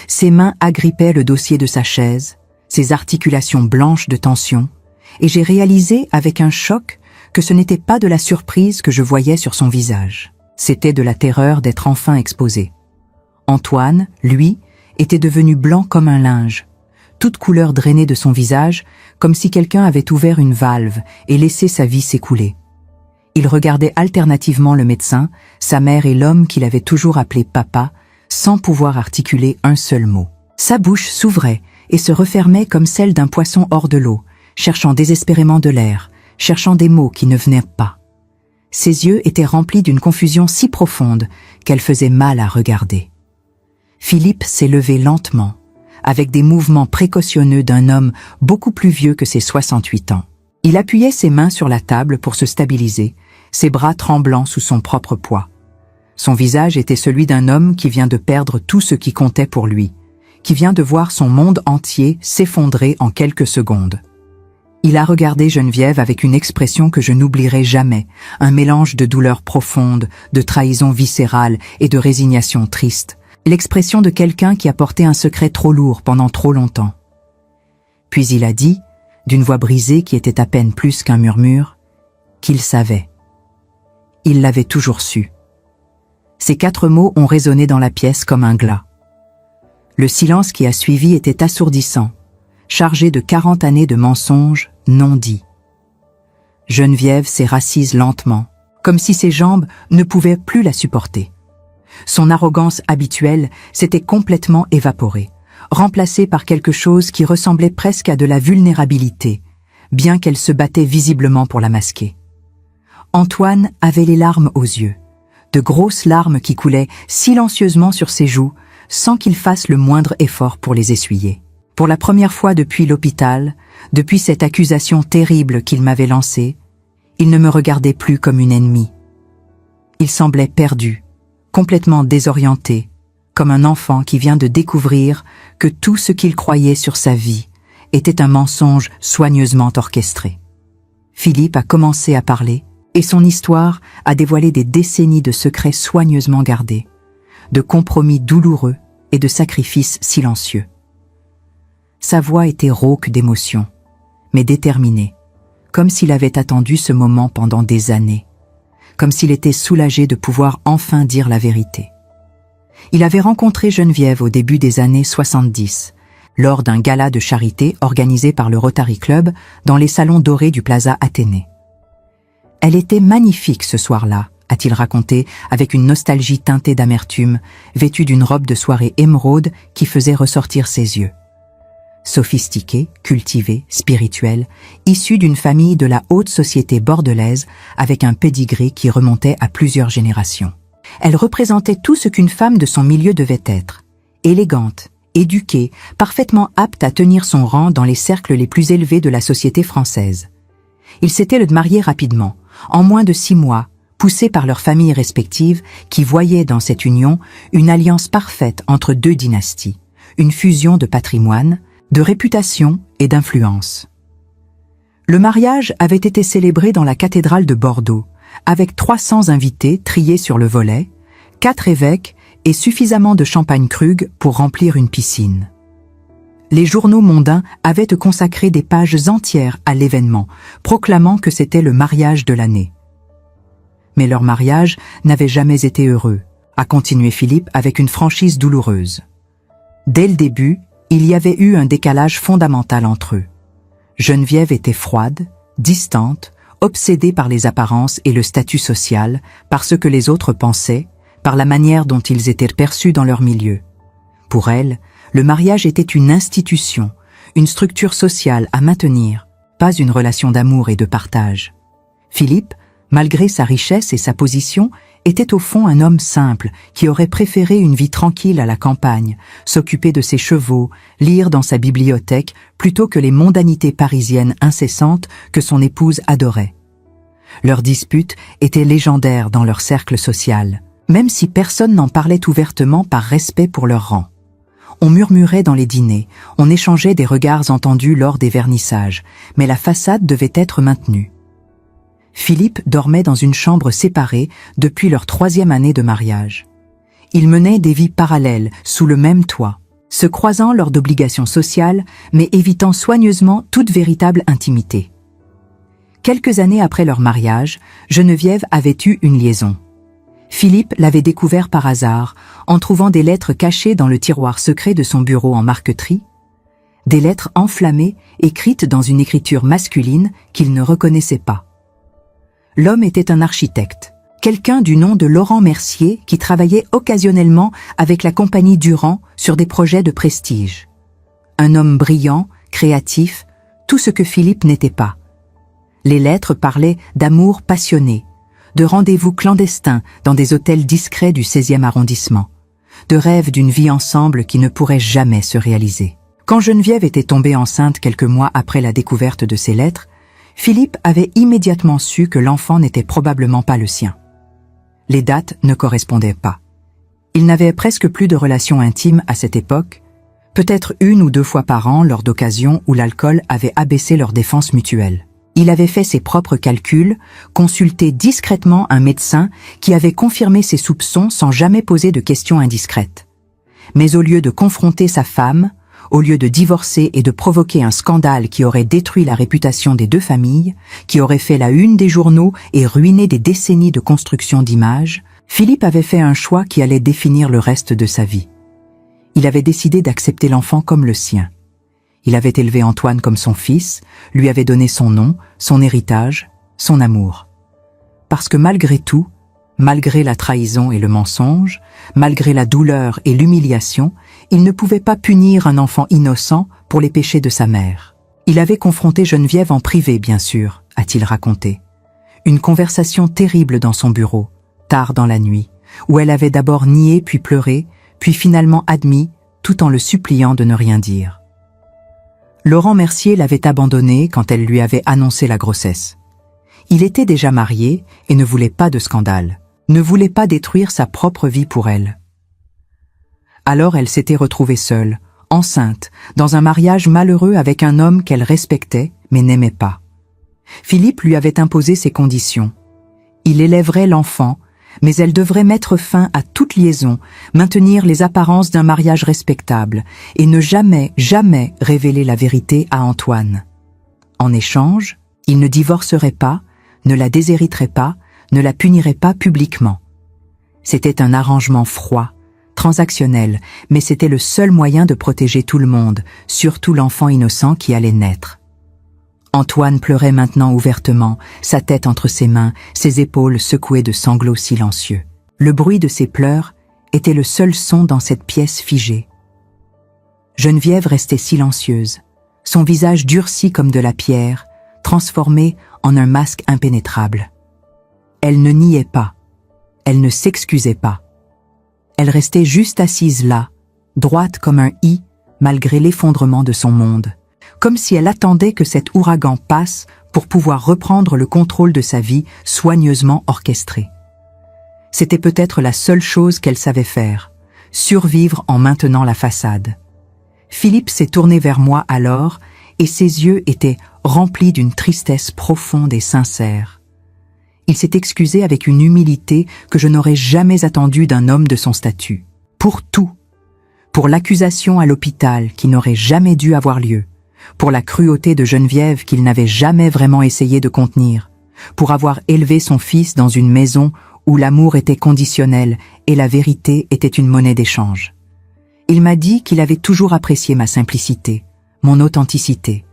Ses mains agrippaient le dossier de sa chaise, ses articulations blanches de tension, et j'ai réalisé avec un choc que ce n'était pas de la surprise que je voyais sur son visage. C'était de la terreur d'être enfin exposé. Antoine, lui, était devenu blanc comme un linge, toute couleur drainée de son visage, comme si quelqu'un avait ouvert une valve et laissé sa vie s'écouler. Il regardait alternativement le médecin, sa mère et l'homme qu'il avait toujours appelé papa, sans pouvoir articuler un seul mot. Sa bouche s'ouvrait et se refermait comme celle d'un poisson hors de l'eau, cherchant désespérément de l'air, cherchant des mots qui ne venaient pas. Ses yeux étaient remplis d'une confusion si profonde qu'elle faisait mal à regarder. Philippe s'est levé lentement, avec des mouvements précautionneux d'un homme beaucoup plus vieux que ses 68 ans. Il appuyait ses mains sur la table pour se stabiliser, ses bras tremblants sous son propre poids. Son visage était celui d'un homme qui vient de perdre tout ce qui comptait pour lui, qui vient de voir son monde entier s'effondrer en quelques secondes. Il a regardé Geneviève avec une expression que je n'oublierai jamais, un mélange de douleur profonde, de trahison viscérale et de résignation triste, l'expression de quelqu'un qui a porté un secret trop lourd pendant trop longtemps. Puis il a dit, d'une voix brisée qui était à peine plus qu'un murmure, qu'il savait. Il l'avait toujours su. Ces 4 mots ont résonné dans la pièce comme un glas. Le silence qui a suivi était assourdissant, chargé de 40 années de mensonges non dits. Geneviève s'est rassise lentement, comme si ses jambes ne pouvaient plus la supporter. Son arrogance habituelle s'était complètement évaporée, remplacée par quelque chose qui ressemblait presque à de la vulnérabilité, bien qu'elle se battait visiblement pour la masquer. Antoine avait les larmes aux yeux, de grosses larmes qui coulaient silencieusement sur ses joues, sans qu'il fasse le moindre effort pour les essuyer. Pour la première fois depuis l'hôpital, depuis cette accusation terrible qu'il m'avait lancée, il ne me regardait plus comme une ennemie. Il semblait perdu, complètement désorienté, comme un enfant qui vient de découvrir que tout ce qu'il croyait sur sa vie était un mensonge soigneusement orchestré. Philippe a commencé à parler, et son histoire a dévoilé des décennies de secrets soigneusement gardés, de compromis douloureux et de sacrifices silencieux. Sa voix était rauque d'émotion, mais déterminée, comme s'il avait attendu ce moment pendant des années, comme s'il était soulagé de pouvoir enfin dire la vérité. Il avait rencontré Geneviève au début des années 70, lors d'un gala de charité organisé par le Rotary Club dans les salons dorés du Plaza Athénée. Elle était magnifique ce soir-là, a-t-il raconté avec une nostalgie teintée d'amertume, vêtue d'une robe de soirée émeraude qui faisait ressortir ses yeux. Sophistiquée, cultivée, spirituelle, issue d'une famille de la haute société bordelaise avec un pédigré qui remontait à plusieurs générations. Elle représentait tout ce qu'une femme de son milieu devait être, élégante, éduquée, parfaitement apte à tenir son rang dans les cercles les plus élevés de la société française. Ils s'étaient mariés rapidement, en moins de 6 mois, poussés par leurs familles respectives qui voyaient dans cette union une alliance parfaite entre 2 dynasties, une fusion de patrimoine, de réputation et d'influence. Le mariage avait été célébré dans la cathédrale de Bordeaux, avec 300 invités triés sur le volet, 4 évêques et suffisamment de champagne krug pour remplir une piscine. Les journaux mondains avaient consacré des pages entières à l'événement, proclamant que c'était le mariage de l'année. Mais leur mariage n'avait jamais été heureux, a continué Philippe avec une franchise douloureuse. Dès le début, il y avait eu un décalage fondamental entre eux. Geneviève était froide, distante, obsédée par les apparences et le statut social, par ce que les autres pensaient, par la manière dont ils étaient perçus dans leur milieu. Pour elle, le mariage était une institution, une structure sociale à maintenir, pas une relation d'amour et de partage. Philippe, malgré sa richesse et sa position, était au fond un homme simple qui aurait préféré une vie tranquille à la campagne, s'occuper de ses chevaux, lire dans sa bibliothèque, plutôt que les mondanités parisiennes incessantes que son épouse adorait. Leurs disputes étaient légendaires dans leur cercle social, même si personne n'en parlait ouvertement par respect pour leur rang. On murmurait dans les dîners, on échangeait des regards entendus lors des vernissages, mais la façade devait être maintenue. Philippe dormait dans une chambre séparée depuis leur 3e année de mariage. Ils menaient des vies parallèles, sous le même toit, se croisant lors d'obligations sociales, mais évitant soigneusement toute véritable intimité. Quelques années après leur mariage, Geneviève avait eu une liaison. Philippe l'avait découvert par hasard, en trouvant des lettres cachées dans le tiroir secret de son bureau en marqueterie, des lettres enflammées, écrites dans une écriture masculine qu'il ne reconnaissait pas. L'homme était un architecte, quelqu'un du nom de Laurent Mercier qui travaillait occasionnellement avec la compagnie Durand sur des projets de prestige. Un homme brillant, créatif, tout ce que Philippe n'était pas. Les lettres parlaient d'amour passionné, de rendez-vous clandestins dans des hôtels discrets du 16e arrondissement, de rêves d'une vie ensemble qui ne pourrait jamais se réaliser. Quand Geneviève était tombée enceinte quelques mois après la découverte de ces lettres, Philippe avait immédiatement su que l'enfant n'était probablement pas le sien. Les dates ne correspondaient pas. Ils n'avaient presque plus de relations intimes à cette époque, peut-être 1 ou 2 fois par an lors d'occasions où l'alcool avait abaissé leur défense mutuelle. Il avait fait ses propres calculs, consulté discrètement un médecin qui avait confirmé ses soupçons sans jamais poser de questions indiscrètes. Mais au lieu de confronter sa femme, au lieu de divorcer et de provoquer un scandale qui aurait détruit la réputation des 2 familles, qui aurait fait la une des journaux et ruiné des décennies de construction d'images, Philippe avait fait un choix qui allait définir le reste de sa vie. Il avait décidé d'accepter l'enfant comme le sien. Il avait élevé Antoine comme son fils, lui avait donné son nom, son héritage, son amour. Parce que malgré tout, malgré la trahison et le mensonge, malgré la douleur et l'humiliation, il ne pouvait pas punir un enfant innocent pour les péchés de sa mère. Il avait confronté Geneviève en privé, bien sûr, a-t-il raconté. Une conversation terrible dans son bureau, tard dans la nuit, où elle avait d'abord nié puis pleuré, puis finalement admis, tout en le suppliant de ne rien dire. Laurent Mercier l'avait abandonnée quand elle lui avait annoncé la grossesse. Il était déjà marié et ne voulait pas de scandale, ne voulait pas détruire sa propre vie pour elle. Alors elle s'était retrouvée seule, enceinte, dans un mariage malheureux avec un homme qu'elle respectait mais n'aimait pas. Philippe lui avait imposé ses conditions. Il élèverait l'enfant, mais elle devrait mettre fin à toute liaison, maintenir les apparences d'un mariage respectable et ne jamais, jamais révéler la vérité à Antoine. En échange, il ne divorcerait pas, ne la déshériterait pas, ne la punirait pas publiquement. C'était un arrangement froid, transactionnel, mais c'était le seul moyen de protéger tout le monde, surtout l'enfant innocent qui allait naître. Antoine pleurait maintenant ouvertement, sa tête entre ses mains, ses épaules secouées de sanglots silencieux. Le bruit de ses pleurs était le seul son dans cette pièce figée. Geneviève restait silencieuse, son visage durci comme de la pierre, transformé en un masque impénétrable. Elle ne niait pas, elle ne s'excusait pas. Elle restait juste assise là, droite comme un i, malgré l'effondrement de son monde. Comme si elle attendait que cet ouragan passe pour pouvoir reprendre le contrôle de sa vie soigneusement orchestrée. C'était peut-être la seule chose qu'elle savait faire, survivre en maintenant la façade. Philippe s'est tourné vers moi alors, et ses yeux étaient remplis d'une tristesse profonde et sincère. Il s'est excusé avec une humilité que je n'aurais jamais attendue d'un homme de son statut. Pour tout. Pour l'accusation à l'hôpital qui n'aurait jamais dû avoir lieu. Pour la cruauté de Geneviève qu'il n'avait jamais vraiment essayé de contenir, pour avoir élevé son fils dans une maison où l'amour était conditionnel et la vérité était une monnaie d'échange. Il m'a dit qu'il avait toujours apprécié ma simplicité, mon authenticité,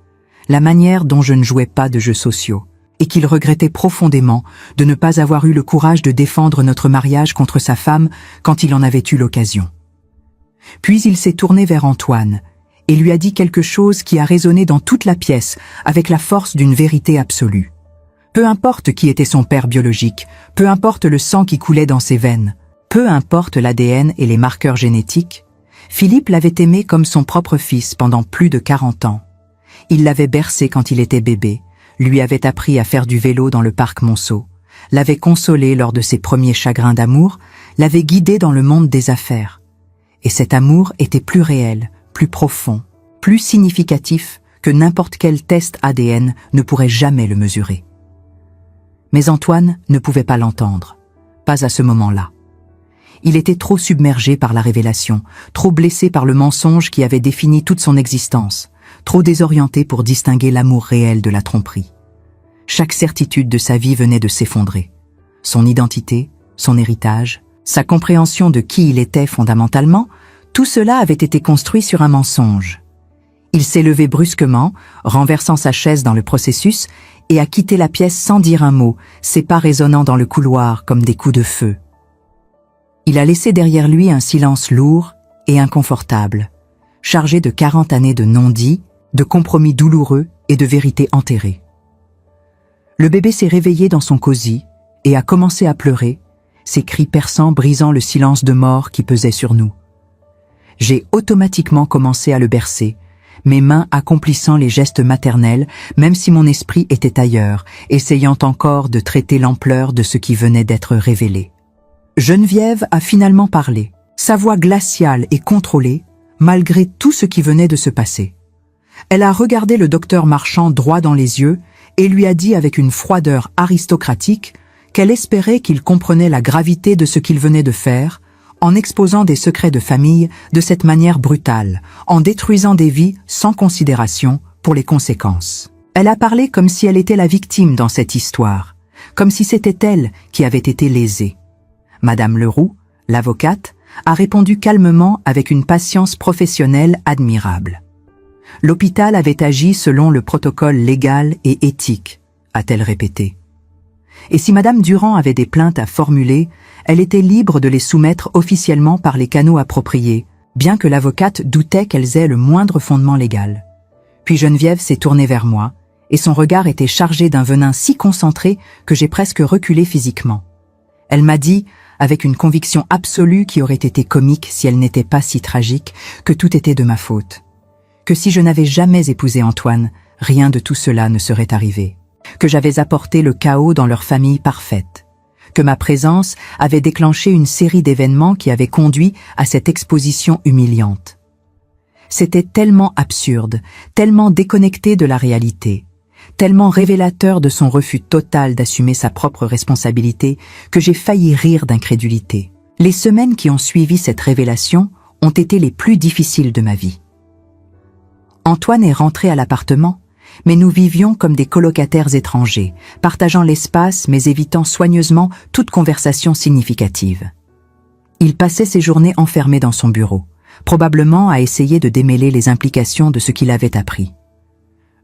la manière dont je ne jouais pas de jeux sociaux, et qu'il regrettait profondément de ne pas avoir eu le courage de défendre notre mariage contre sa femme quand il en avait eu l'occasion. Puis il s'est tourné vers Antoine, et lui a dit quelque chose qui a résonné dans toute la pièce avec la force d'une vérité absolue. Peu importe qui était son père biologique, peu importe le sang qui coulait dans ses veines, peu importe l'ADN et les marqueurs génétiques, Philippe l'avait aimé comme son propre fils pendant plus de 40 ans. Il l'avait bercé quand il était bébé, lui avait appris à faire du vélo dans le parc Monceau, l'avait consolé lors de ses premiers chagrins d'amour, l'avait guidé dans le monde des affaires. Et cet amour était plus réel, plus profond, plus significatif que n'importe quel test ADN ne pourrait jamais le mesurer. Mais Antoine ne pouvait pas l'entendre, pas à ce moment-là. Il était trop submergé par la révélation, trop blessé par le mensonge qui avait défini toute son existence, trop désorienté pour distinguer l'amour réel de la tromperie. Chaque certitude de sa vie venait de s'effondrer. Son identité, son héritage, sa compréhension de qui il était fondamentalement, tout cela avait été construit sur un mensonge. Il s'est levé brusquement, renversant sa chaise dans le processus, et a quitté la pièce sans dire un mot, ses pas résonnant dans le couloir comme des coups de feu. Il a laissé derrière lui un silence lourd et inconfortable, chargé de 40 années de non-dits, de compromis douloureux et de vérités enterrées. Le bébé s'est réveillé dans son cosy et a commencé à pleurer, ses cris perçants brisant le silence de mort qui pesait sur nous. J'ai automatiquement commencé à le bercer, mes mains accomplissant les gestes maternels, même si mon esprit était ailleurs, essayant encore de traiter l'ampleur de ce qui venait d'être révélé. Geneviève a finalement parlé, sa voix glaciale et contrôlée, malgré tout ce qui venait de se passer. Elle a regardé le docteur Marchand droit dans les yeux et lui a dit avec une froideur aristocratique qu'elle espérait qu'il comprenait la gravité de ce qu'il venait de faire, en exposant des secrets de famille de cette manière brutale, en détruisant des vies sans considération pour les conséquences. Elle a parlé comme si elle était la victime dans cette histoire, comme si c'était elle qui avait été lésée. Madame Leroux, l'avocate, a répondu calmement avec une patience professionnelle admirable. L'hôpital avait agi selon le protocole légal et éthique, a-t-elle répété. Et si Madame Durand avait des plaintes à formuler, elle était libre de les soumettre officiellement par les canaux appropriés, bien que l'avocate doutait qu'elles aient le moindre fondement légal. Puis Geneviève s'est tournée vers moi, et son regard était chargé d'un venin si concentré que j'ai presque reculé physiquement. Elle m'a dit, avec une conviction absolue qui aurait été comique si elle n'était pas si tragique, que tout était de ma faute. Que si je n'avais jamais épousé Antoine, rien de tout cela ne serait arrivé. Que j'avais apporté le chaos dans leur famille parfaite. Que ma présence avait déclenché une série d'événements qui avaient conduit à cette exposition humiliante. C'était tellement absurde, tellement déconnecté de la réalité, tellement révélateur de son refus total d'assumer sa propre responsabilité que j'ai failli rire d'incrédulité. Les semaines qui ont suivi cette révélation ont été les plus difficiles de ma vie. Antoine est rentré à l'appartement, mais nous vivions comme des colocataires étrangers, partageant l'espace mais évitant soigneusement toute conversation significative. Il passait ses journées enfermé dans son bureau, probablement à essayer de démêler les implications de ce qu'il avait appris.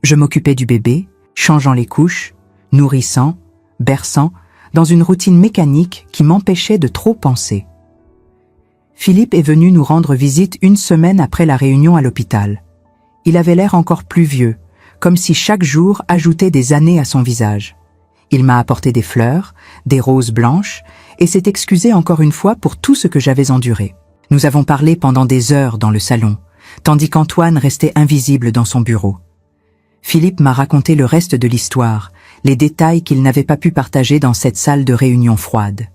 Je m'occupais du bébé, changeant les couches, nourrissant, berçant, dans une routine mécanique qui m'empêchait de trop penser. Philippe est venu nous rendre visite une semaine après la réunion à l'hôpital. Il avait l'air encore plus vieux, comme si chaque jour ajoutait des années à son visage. Il m'a apporté des fleurs, des roses blanches, et s'est excusé encore une fois pour tout ce que j'avais enduré. Nous avons parlé pendant des heures dans le salon, tandis qu'Antoine restait invisible dans son bureau. Philippe m'a raconté le reste de l'histoire, les détails qu'il n'avait pas pu partager dans cette salle de réunion froide.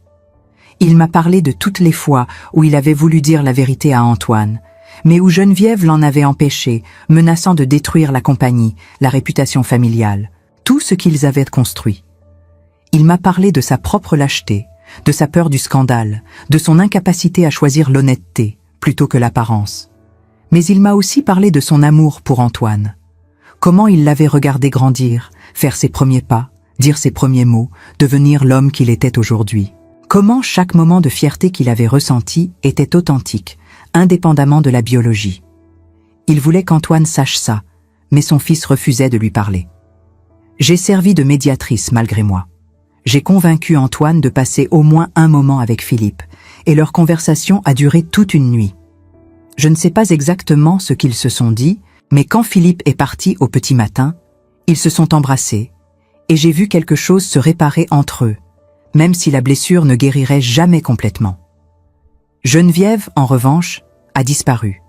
Il m'a parlé de toutes les fois où il avait voulu dire la vérité à Antoine, mais où Geneviève l'en avait empêché, menaçant de détruire la compagnie, la réputation familiale, tout ce qu'ils avaient construit. Il m'a parlé de sa propre lâcheté, de sa peur du scandale, de son incapacité à choisir l'honnêteté plutôt que l'apparence. Mais il m'a aussi parlé de son amour pour Antoine. Comment il l'avait regardé grandir, faire ses premiers pas, dire ses premiers mots, devenir l'homme qu'il était aujourd'hui. Comment chaque moment de fierté qu'il avait ressenti était authentique, indépendamment de la biologie. Il voulait qu'Antoine sache ça, mais son fils refusait de lui parler. J'ai servi de médiatrice malgré moi. J'ai convaincu Antoine de passer au moins un moment avec Philippe, et leur conversation a duré toute une nuit. Je ne sais pas exactement ce qu'ils se sont dit, mais quand Philippe est parti au petit matin, ils se sont embrassés, Et j'ai vu quelque chose se réparer entre eux, même si la blessure ne guérirait jamais complètement. Geneviève, en revanche, a disparu.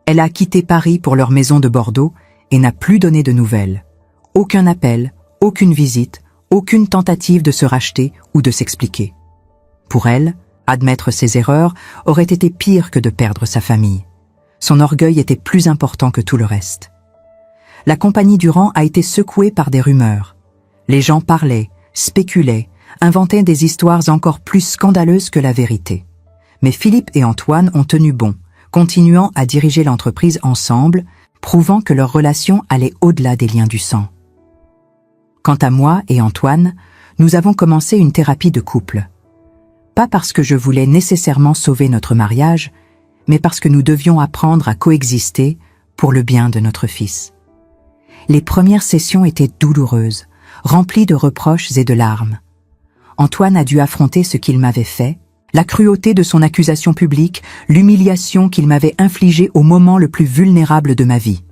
Elle a quitté Paris pour leur maison de Bordeaux et n'a plus donné de nouvelles. Aucun appel, aucune visite, aucune tentative de se racheter ou de s'expliquer. Pour elle, admettre ses erreurs aurait été pire que de perdre sa famille. Son orgueil était plus important que tout le reste. La compagnie Durand a été secouée par des rumeurs. Les gens parlaient, spéculaient, inventaient des histoires encore plus scandaleuses que la vérité. Mais Philippe et Antoine ont tenu bon, continuant à diriger l'entreprise ensemble, prouvant que leur relation allait au-delà des liens du sang. Quant à moi et Antoine, nous avons commencé une thérapie de couple. Pas parce que je voulais nécessairement sauver notre mariage, mais parce que nous devions apprendre à coexister pour le bien de notre fils. Les premières sessions étaient douloureuses, remplies de reproches et de larmes. Antoine a dû affronter ce qu'il m'avait fait, la cruauté de son accusation publique, l'humiliation qu'il m'avait infligée au moment le plus vulnérable de ma vie.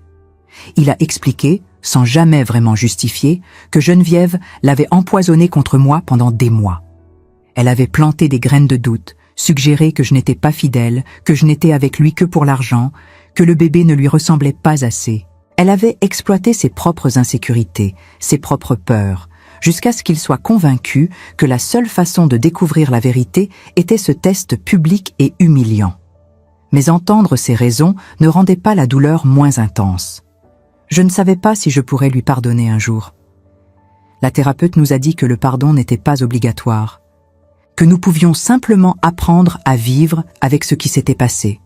Il a expliqué, sans jamais vraiment justifier, que Geneviève l'avait empoisonné contre moi pendant des mois. Elle avait planté des graines de doute, suggéré que je n'étais pas fidèle, que je n'étais avec lui que pour l'argent, que le bébé ne lui ressemblait pas assez. Elle avait exploité ses propres insécurités, ses propres peurs, jusqu'à ce qu'il soit convaincu que la seule façon de découvrir la vérité était ce test public et humiliant. Mais entendre ses raisons ne rendait pas la douleur moins intense. Je ne savais pas si je pourrais lui pardonner un jour. La thérapeute nous a dit que le pardon n'était pas obligatoire, que nous pouvions simplement apprendre à vivre avec ce qui s'était passé,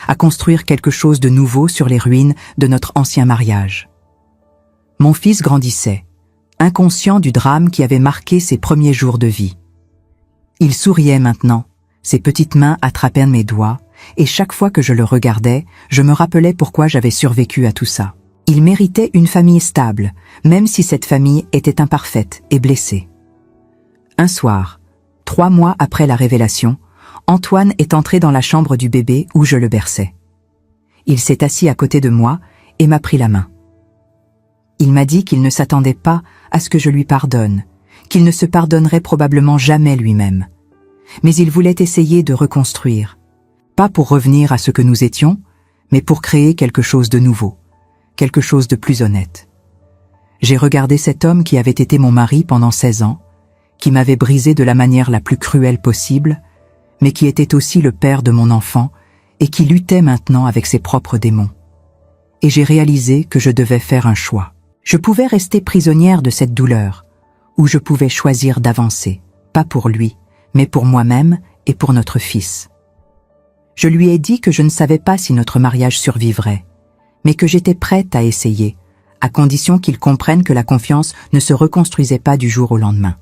à construire quelque chose de nouveau sur les ruines de notre ancien mariage. Mon fils grandissait, inconscient du drame qui avait marqué ses premiers jours de vie. Il souriait maintenant, ses petites mains attrapaient mes doigts, et chaque fois que je le regardais, je me rappelais pourquoi j'avais survécu à tout ça. Il méritait une famille stable, même si cette famille était imparfaite et blessée. Un soir, 3 mois après la révélation, Antoine est entré dans la chambre du bébé où je le berçais. Il s'est assis à côté de moi et m'a pris la main. Il m'a dit qu'il ne s'attendait pas à ce que je lui pardonne, qu'il ne se pardonnerait probablement jamais lui-même. Mais il voulait essayer de reconstruire, pas pour revenir à ce que nous étions, mais pour créer quelque chose de nouveau, quelque chose de plus honnête. J'ai regardé cet homme qui avait été mon mari pendant 16 ans, qui m'avait brisé de la manière la plus cruelle possible, mais qui était aussi le père de mon enfant et qui luttait maintenant avec ses propres démons. Et j'ai réalisé que je devais faire un choix. Je pouvais rester prisonnière de cette douleur, ou je pouvais choisir d'avancer, pas pour lui, mais pour moi-même et pour notre fils. Je lui ai dit que je ne savais pas si notre mariage survivrait, mais que j'étais prête à essayer, à condition qu'il comprenne que la confiance ne se reconstruisait pas du jour au lendemain.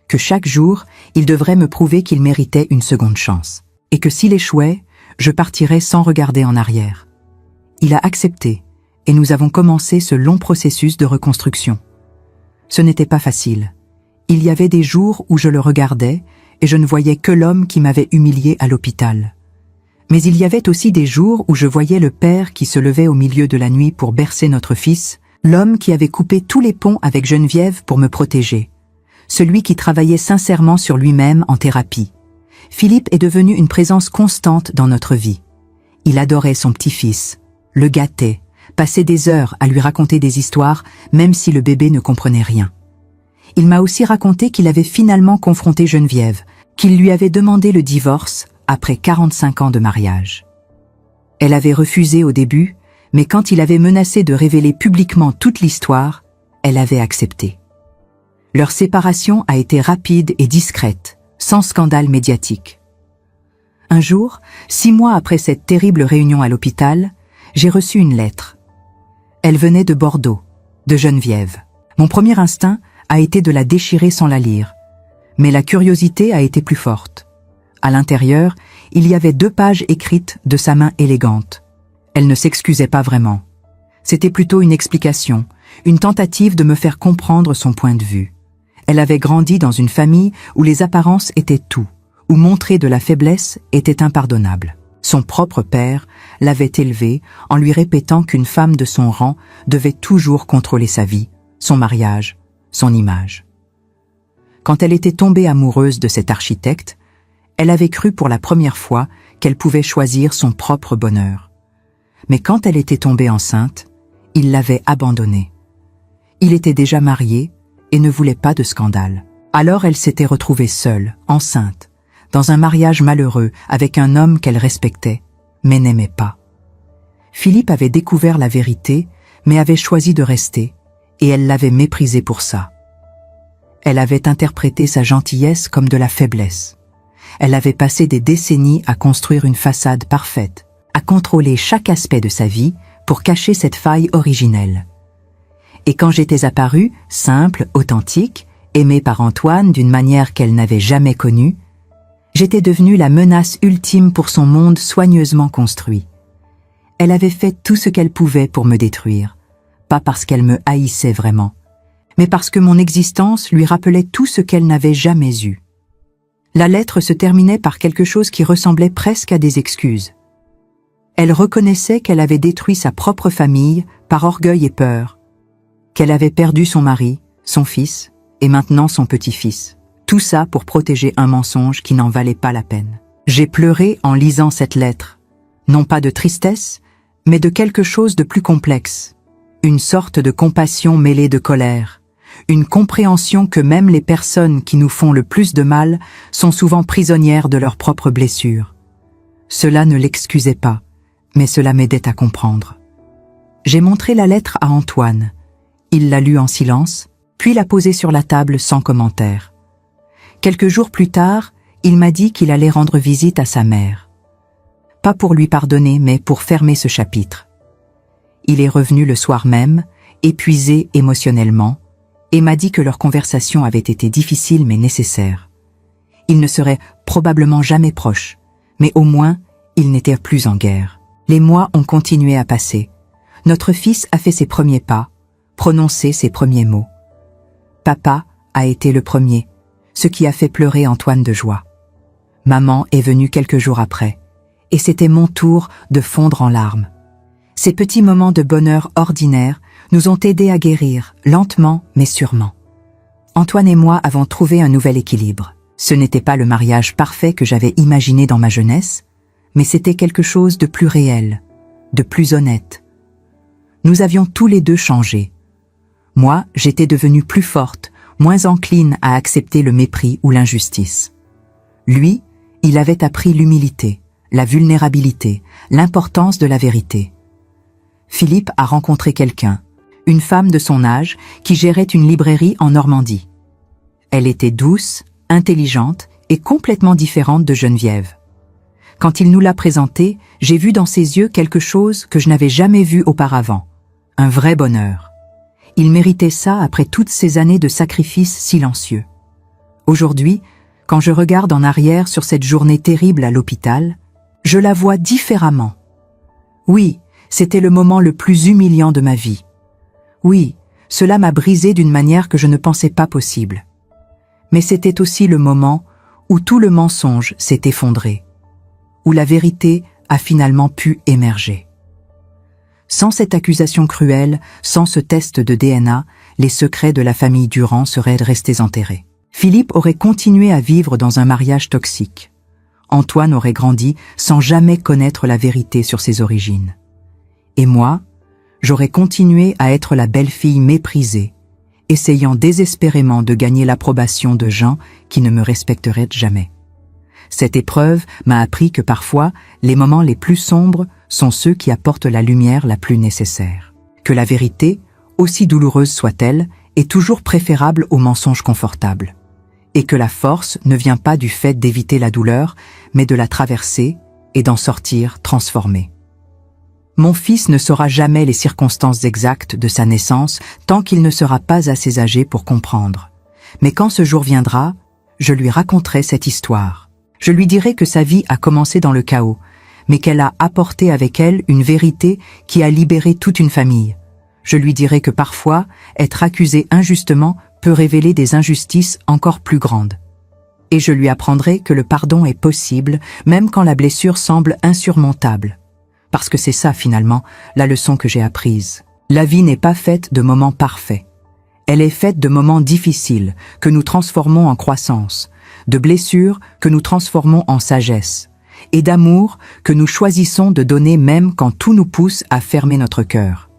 Que chaque jour, il devrait me prouver qu'il méritait une seconde chance, et que s'il échouait, je partirais sans regarder en arrière. Il a accepté, et nous avons commencé ce long processus de reconstruction. Ce n'était pas facile. Il y avait des jours où je le regardais, et je ne voyais que l'homme qui m'avait humilié à l'hôpital. Mais il y avait aussi des jours où je voyais le père qui se levait au milieu de la nuit pour bercer notre fils, l'homme qui avait coupé tous les ponts avec Geneviève pour me protéger, celui qui travaillait sincèrement sur lui-même en thérapie. Philippe est devenu une présence constante dans notre vie. Il adorait son petit-fils, le gâtait, passait des heures à lui raconter des histoires, même si le bébé ne comprenait rien. Il m'a aussi raconté qu'il avait finalement confronté Geneviève, qu'il lui avait demandé le divorce après 45 ans de mariage. Elle avait refusé au début, mais quand il avait menacé de révéler publiquement toute l'histoire, elle avait accepté. Leur séparation a été rapide et discrète, sans scandale médiatique. Un jour, 6 mois après cette terrible réunion à l'hôpital, j'ai reçu une lettre. Elle venait de Bordeaux, de Geneviève. Mon premier instinct a été de la déchirer sans la lire, mais la curiosité a été plus forte. À l'intérieur, il y avait 2 pages écrites de sa main élégante. Elle ne s'excusait pas vraiment. C'était plutôt une explication, une tentative de me faire comprendre son point de vue. Elle avait grandi dans une famille où les apparences étaient tout, où montrer de la faiblesse était impardonnable. Son propre père l'avait élevée en lui répétant qu'une femme de son rang devait toujours contrôler sa vie, son mariage, son image. Quand elle était tombée amoureuse de cet architecte, elle avait cru pour la première fois qu'elle pouvait choisir son propre bonheur. Mais quand elle était tombée enceinte, il l'avait abandonnée. Il était déjà marié et ne voulait pas de scandale. Alors elle s'était retrouvée seule, enceinte, dans un mariage malheureux avec un homme qu'elle respectait, mais n'aimait pas. Philippe avait découvert la vérité, mais avait choisi de rester, et elle l'avait méprisé pour ça. Elle avait interprété sa gentillesse comme de la faiblesse. Elle avait passé des décennies à construire une façade parfaite, à contrôler chaque aspect de sa vie pour cacher cette faille originelle. Et quand j'étais apparue, simple, authentique, aimée par Antoine d'une manière qu'elle n'avait jamais connue, j'étais devenue la menace ultime pour son monde soigneusement construit. Elle avait fait tout ce qu'elle pouvait pour me détruire, pas parce qu'elle me haïssait vraiment, mais parce que mon existence lui rappelait tout ce qu'elle n'avait jamais eu. La lettre se terminait par quelque chose qui ressemblait presque à des excuses. Elle reconnaissait qu'elle avait détruit sa propre famille par orgueil et peur, qu'elle avait perdu son mari, son fils et maintenant son petit-fils. Tout ça pour protéger un mensonge qui n'en valait pas la peine. J'ai pleuré en lisant cette lettre, non pas de tristesse, mais de quelque chose de plus complexe. Une sorte de compassion mêlée de colère, une compréhension que même les personnes qui nous font le plus de mal sont souvent prisonnières de leurs propres blessures. Cela ne l'excusait pas, mais cela m'aidait à comprendre. J'ai montré la lettre à Antoine. Il l'a lue en silence, puis l'a posée sur la table sans commentaire. Quelques jours plus tard, il m'a dit qu'il allait rendre visite à sa mère. Pas pour lui pardonner, mais pour fermer ce chapitre. Il est revenu le soir même, épuisé émotionnellement, et m'a dit que leur conversation avait été difficile mais nécessaire. Ils ne seraient probablement jamais proches, mais au moins, ils n'étaient plus en guerre. Les mois ont continué à passer. Notre fils a fait ses premiers pas, prononcé ses premiers mots. Papa a été le premier, ce qui a fait pleurer Antoine de joie. Maman est venue quelques jours après, et c'était mon tour de fondre en larmes. Ces petits moments de bonheur ordinaire nous ont aidés à guérir, lentement mais sûrement. Antoine et moi avons trouvé un nouvel équilibre. Ce n'était pas le mariage parfait que j'avais imaginé dans ma jeunesse, mais c'était quelque chose de plus réel, de plus honnête. Nous avions tous les deux changé. Moi, j'étais devenue plus forte, moins encline à accepter le mépris ou l'injustice. Lui, il avait appris l'humilité, la vulnérabilité, l'importance de la vérité. Philippe a rencontré quelqu'un, une femme de son âge qui gérait une librairie en Normandie. Elle était douce, intelligente et complètement différente de Geneviève. Quand il nous l'a présentée, j'ai vu dans ses yeux quelque chose que je n'avais jamais vu auparavant, un vrai bonheur. Il méritait ça après toutes ces années de sacrifices silencieux. Aujourd'hui, quand je regarde en arrière sur cette journée terrible à l'hôpital, je la vois différemment. Oui, c'était le moment le plus humiliant de ma vie. Oui, cela m'a brisé d'une manière que je ne pensais pas possible. Mais c'était aussi le moment où tout le mensonge s'est effondré, où la vérité a finalement pu émerger. Sans cette accusation cruelle, sans ce test de DNA, les secrets de la famille Durand seraient restés enterrés. Philippe aurait continué à vivre dans un mariage toxique. Antoine aurait grandi sans jamais connaître la vérité sur ses origines. Et moi, j'aurais continué à être la belle-fille méprisée, essayant désespérément de gagner l'approbation de gens qui ne me respecteraient jamais. Cette épreuve m'a appris que parfois, les moments les plus sombres sont ceux qui apportent la lumière la plus nécessaire. Que la vérité, aussi douloureuse soit-elle, est toujours préférable au mensonge confortable. Et que la force ne vient pas du fait d'éviter la douleur, mais de la traverser et d'en sortir transformée. Mon fils ne saura jamais les circonstances exactes de sa naissance tant qu'il ne sera pas assez âgé pour comprendre. Mais quand ce jour viendra, je lui raconterai cette histoire. Je lui dirai que sa vie a commencé dans le chaos, mais qu'elle a apporté avec elle une vérité qui a libéré toute une famille. Je lui dirai que parfois, être accusé injustement peut révéler des injustices encore plus grandes. Et je lui apprendrai que le pardon est possible, même quand la blessure semble insurmontable. Parce que c'est ça, finalement, la leçon que j'ai apprise. La vie n'est pas faite de moments parfaits. Elle est faite de moments difficiles que nous transformons en croissance, de blessures que nous transformons en sagesse, et d'amour que nous choisissons de donner même quand tout nous pousse à fermer notre cœur.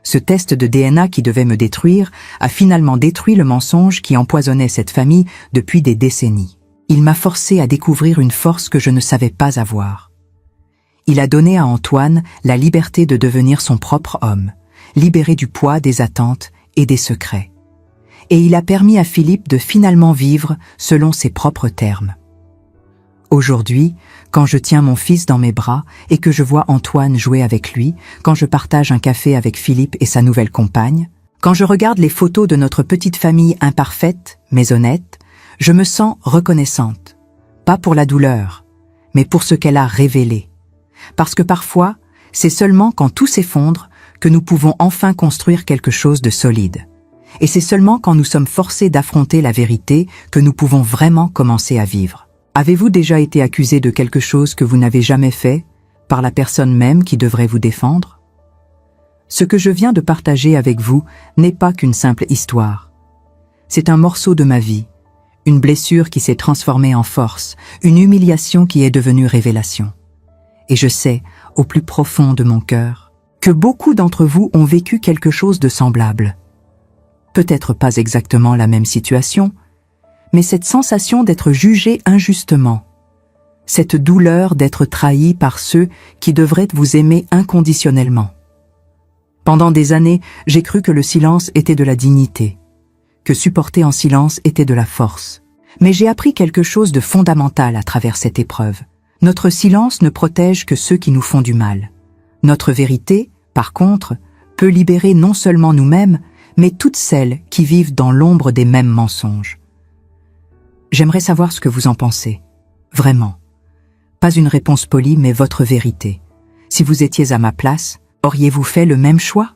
Ce test de DNA qui devait me détruire a finalement détruit le mensonge qui empoisonnait cette famille depuis des décennies. Il m'a forcé à découvrir une force que je ne savais pas avoir. Il a donné à Antoine la liberté de devenir son propre homme, libéré du poids des attentes et des secrets. Et il a permis à Philippe de finalement vivre selon ses propres termes. Aujourd'hui, quand je tiens mon fils dans mes bras et que je vois Antoine jouer avec lui, quand je partage un café avec Philippe et sa nouvelle compagne, quand je regarde les photos de notre petite famille imparfaite, mais honnête, je me sens reconnaissante. Pas pour la douleur, mais pour ce qu'elle a révélé. Parce que parfois, c'est seulement quand tout s'effondre que nous pouvons enfin construire quelque chose de solide. Et c'est seulement quand nous sommes forcés d'affronter la vérité que nous pouvons vraiment commencer à vivre. Avez-vous déjà été accusé de quelque chose que vous n'avez jamais fait, par la personne même qui devrait vous défendre? Ce que je viens de partager avec vous n'est pas qu'une simple histoire. C'est un morceau de ma vie, une blessure qui s'est transformée en force, une humiliation qui est devenue révélation. Et je sais, au plus profond de mon cœur, que beaucoup d'entre vous ont vécu quelque chose de semblable. Peut-être pas exactement la même situation, mais cette sensation d'être jugé injustement, cette douleur d'être trahi par ceux qui devraient vous aimer inconditionnellement. Pendant des années, j'ai cru que le silence était de la dignité, que supporter en silence était de la force. Mais j'ai appris quelque chose de fondamental à travers cette épreuve. Notre silence ne protège que ceux qui nous font du mal. Notre vérité, par contre, peut libérer non seulement nous-mêmes, mais toutes celles qui vivent dans l'ombre des mêmes mensonges. J'aimerais savoir ce que vous en pensez. Vraiment. Pas une réponse polie, mais votre vérité. Si vous étiez à ma place, auriez-vous fait le même choix?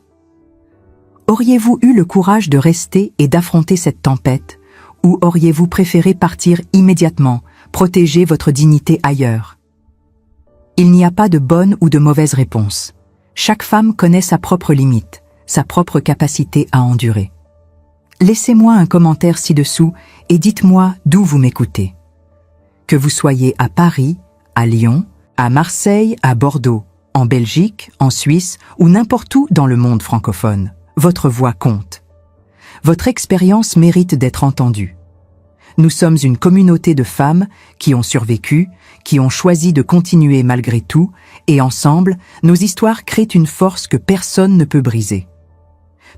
Auriez-vous eu le courage de rester et d'affronter cette tempête, ou auriez-vous préféré partir immédiatement, protéger votre dignité ailleurs? Il n'y a pas de bonne ou de mauvaise réponse. Chaque femme connaît sa propre limite, sa propre capacité à endurer. Laissez-moi un commentaire ci-dessous et dites-moi d'où vous m'écoutez. Que vous soyez à Paris, à Lyon, à Marseille, à Bordeaux, en Belgique, en Suisse ou n'importe où dans le monde francophone, votre voix compte. Votre expérience mérite d'être entendue. Nous sommes une communauté de femmes qui ont survécu, qui ont choisi de continuer malgré tout, et ensemble, nos histoires créent une force que personne ne peut briser.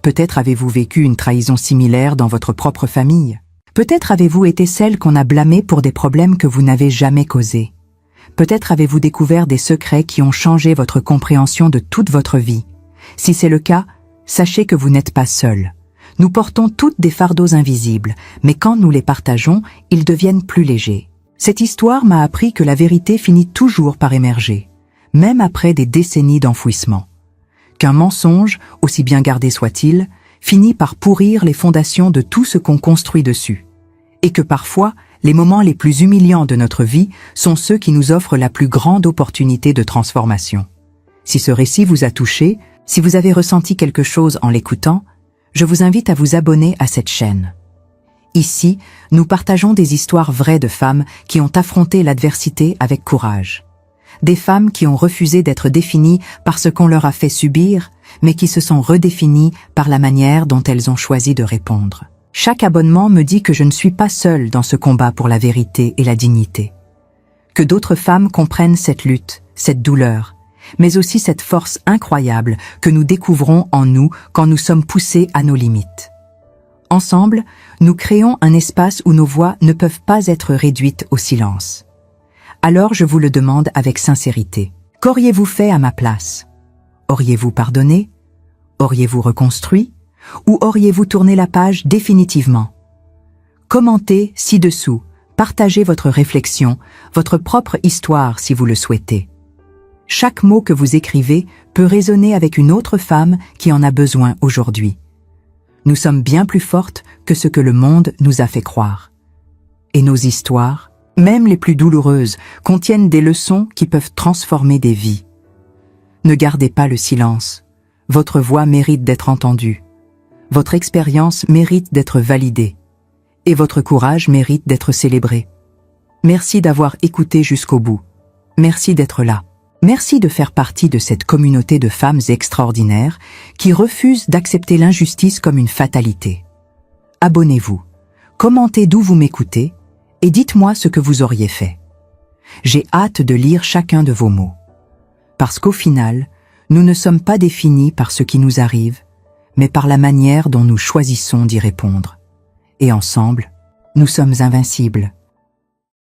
Peut-être avez-vous vécu une trahison similaire dans votre propre famille. Peut-être avez-vous été celle qu'on a blâmée pour des problèmes que vous n'avez jamais causés. Peut-être avez-vous découvert des secrets qui ont changé votre compréhension de toute votre vie. Si c'est le cas, sachez que vous n'êtes pas seul. Nous portons toutes des fardeaux invisibles, mais quand nous les partageons, ils deviennent plus légers. Cette histoire m'a appris que la vérité finit toujours par émerger, même après des décennies d'enfouissement. Qu'un mensonge, aussi bien gardé soit-il, finit par pourrir les fondations de tout ce qu'on construit dessus. Et que parfois, les moments les plus humiliants de notre vie sont ceux qui nous offrent la plus grande opportunité de transformation. Si ce récit vous a touché, si vous avez ressenti quelque chose en l'écoutant, je vous invite à vous abonner à cette chaîne. Ici, nous partageons des histoires vraies de femmes qui ont affronté l'adversité avec courage. Des femmes qui ont refusé d'être définies par ce qu'on leur a fait subir, mais qui se sont redéfinies par la manière dont elles ont choisi de répondre. Chaque abonnement me dit que je ne suis pas seule dans ce combat pour la vérité et la dignité. Que d'autres femmes comprennent cette lutte, cette douleur, mais aussi cette force incroyable que nous découvrons en nous quand nous sommes poussés à nos limites. Ensemble, nous créons un espace où nos voix ne peuvent pas être réduites au silence. Alors je vous le demande avec sincérité. Qu'auriez-vous fait à ma place? Auriez-vous pardonné? Auriez-vous reconstruit? Ou auriez-vous tourné la page définitivement? Commentez ci-dessous, partagez votre réflexion, votre propre histoire si vous le souhaitez. Chaque mot que vous écrivez peut résonner avec une autre femme qui en a besoin aujourd'hui. Nous sommes bien plus fortes que ce que le monde nous a fait croire. Et nos histoires, même les plus douloureuses, contiennent des leçons qui peuvent transformer des vies. Ne gardez pas le silence. Votre voix mérite d'être entendue. Votre expérience mérite d'être validée. Et votre courage mérite d'être célébré. Merci d'avoir écouté jusqu'au bout. Merci d'être là. Merci de faire partie de cette communauté de femmes extraordinaires qui refusent d'accepter l'injustice comme une fatalité. Abonnez-vous, commentez d'où vous m'écoutez et dites-moi ce que vous auriez fait. J'ai hâte de lire chacun de vos mots. Parce qu'au final, nous ne sommes pas définis par ce qui nous arrive, mais par la manière dont nous choisissons d'y répondre. Et ensemble, nous sommes invincibles.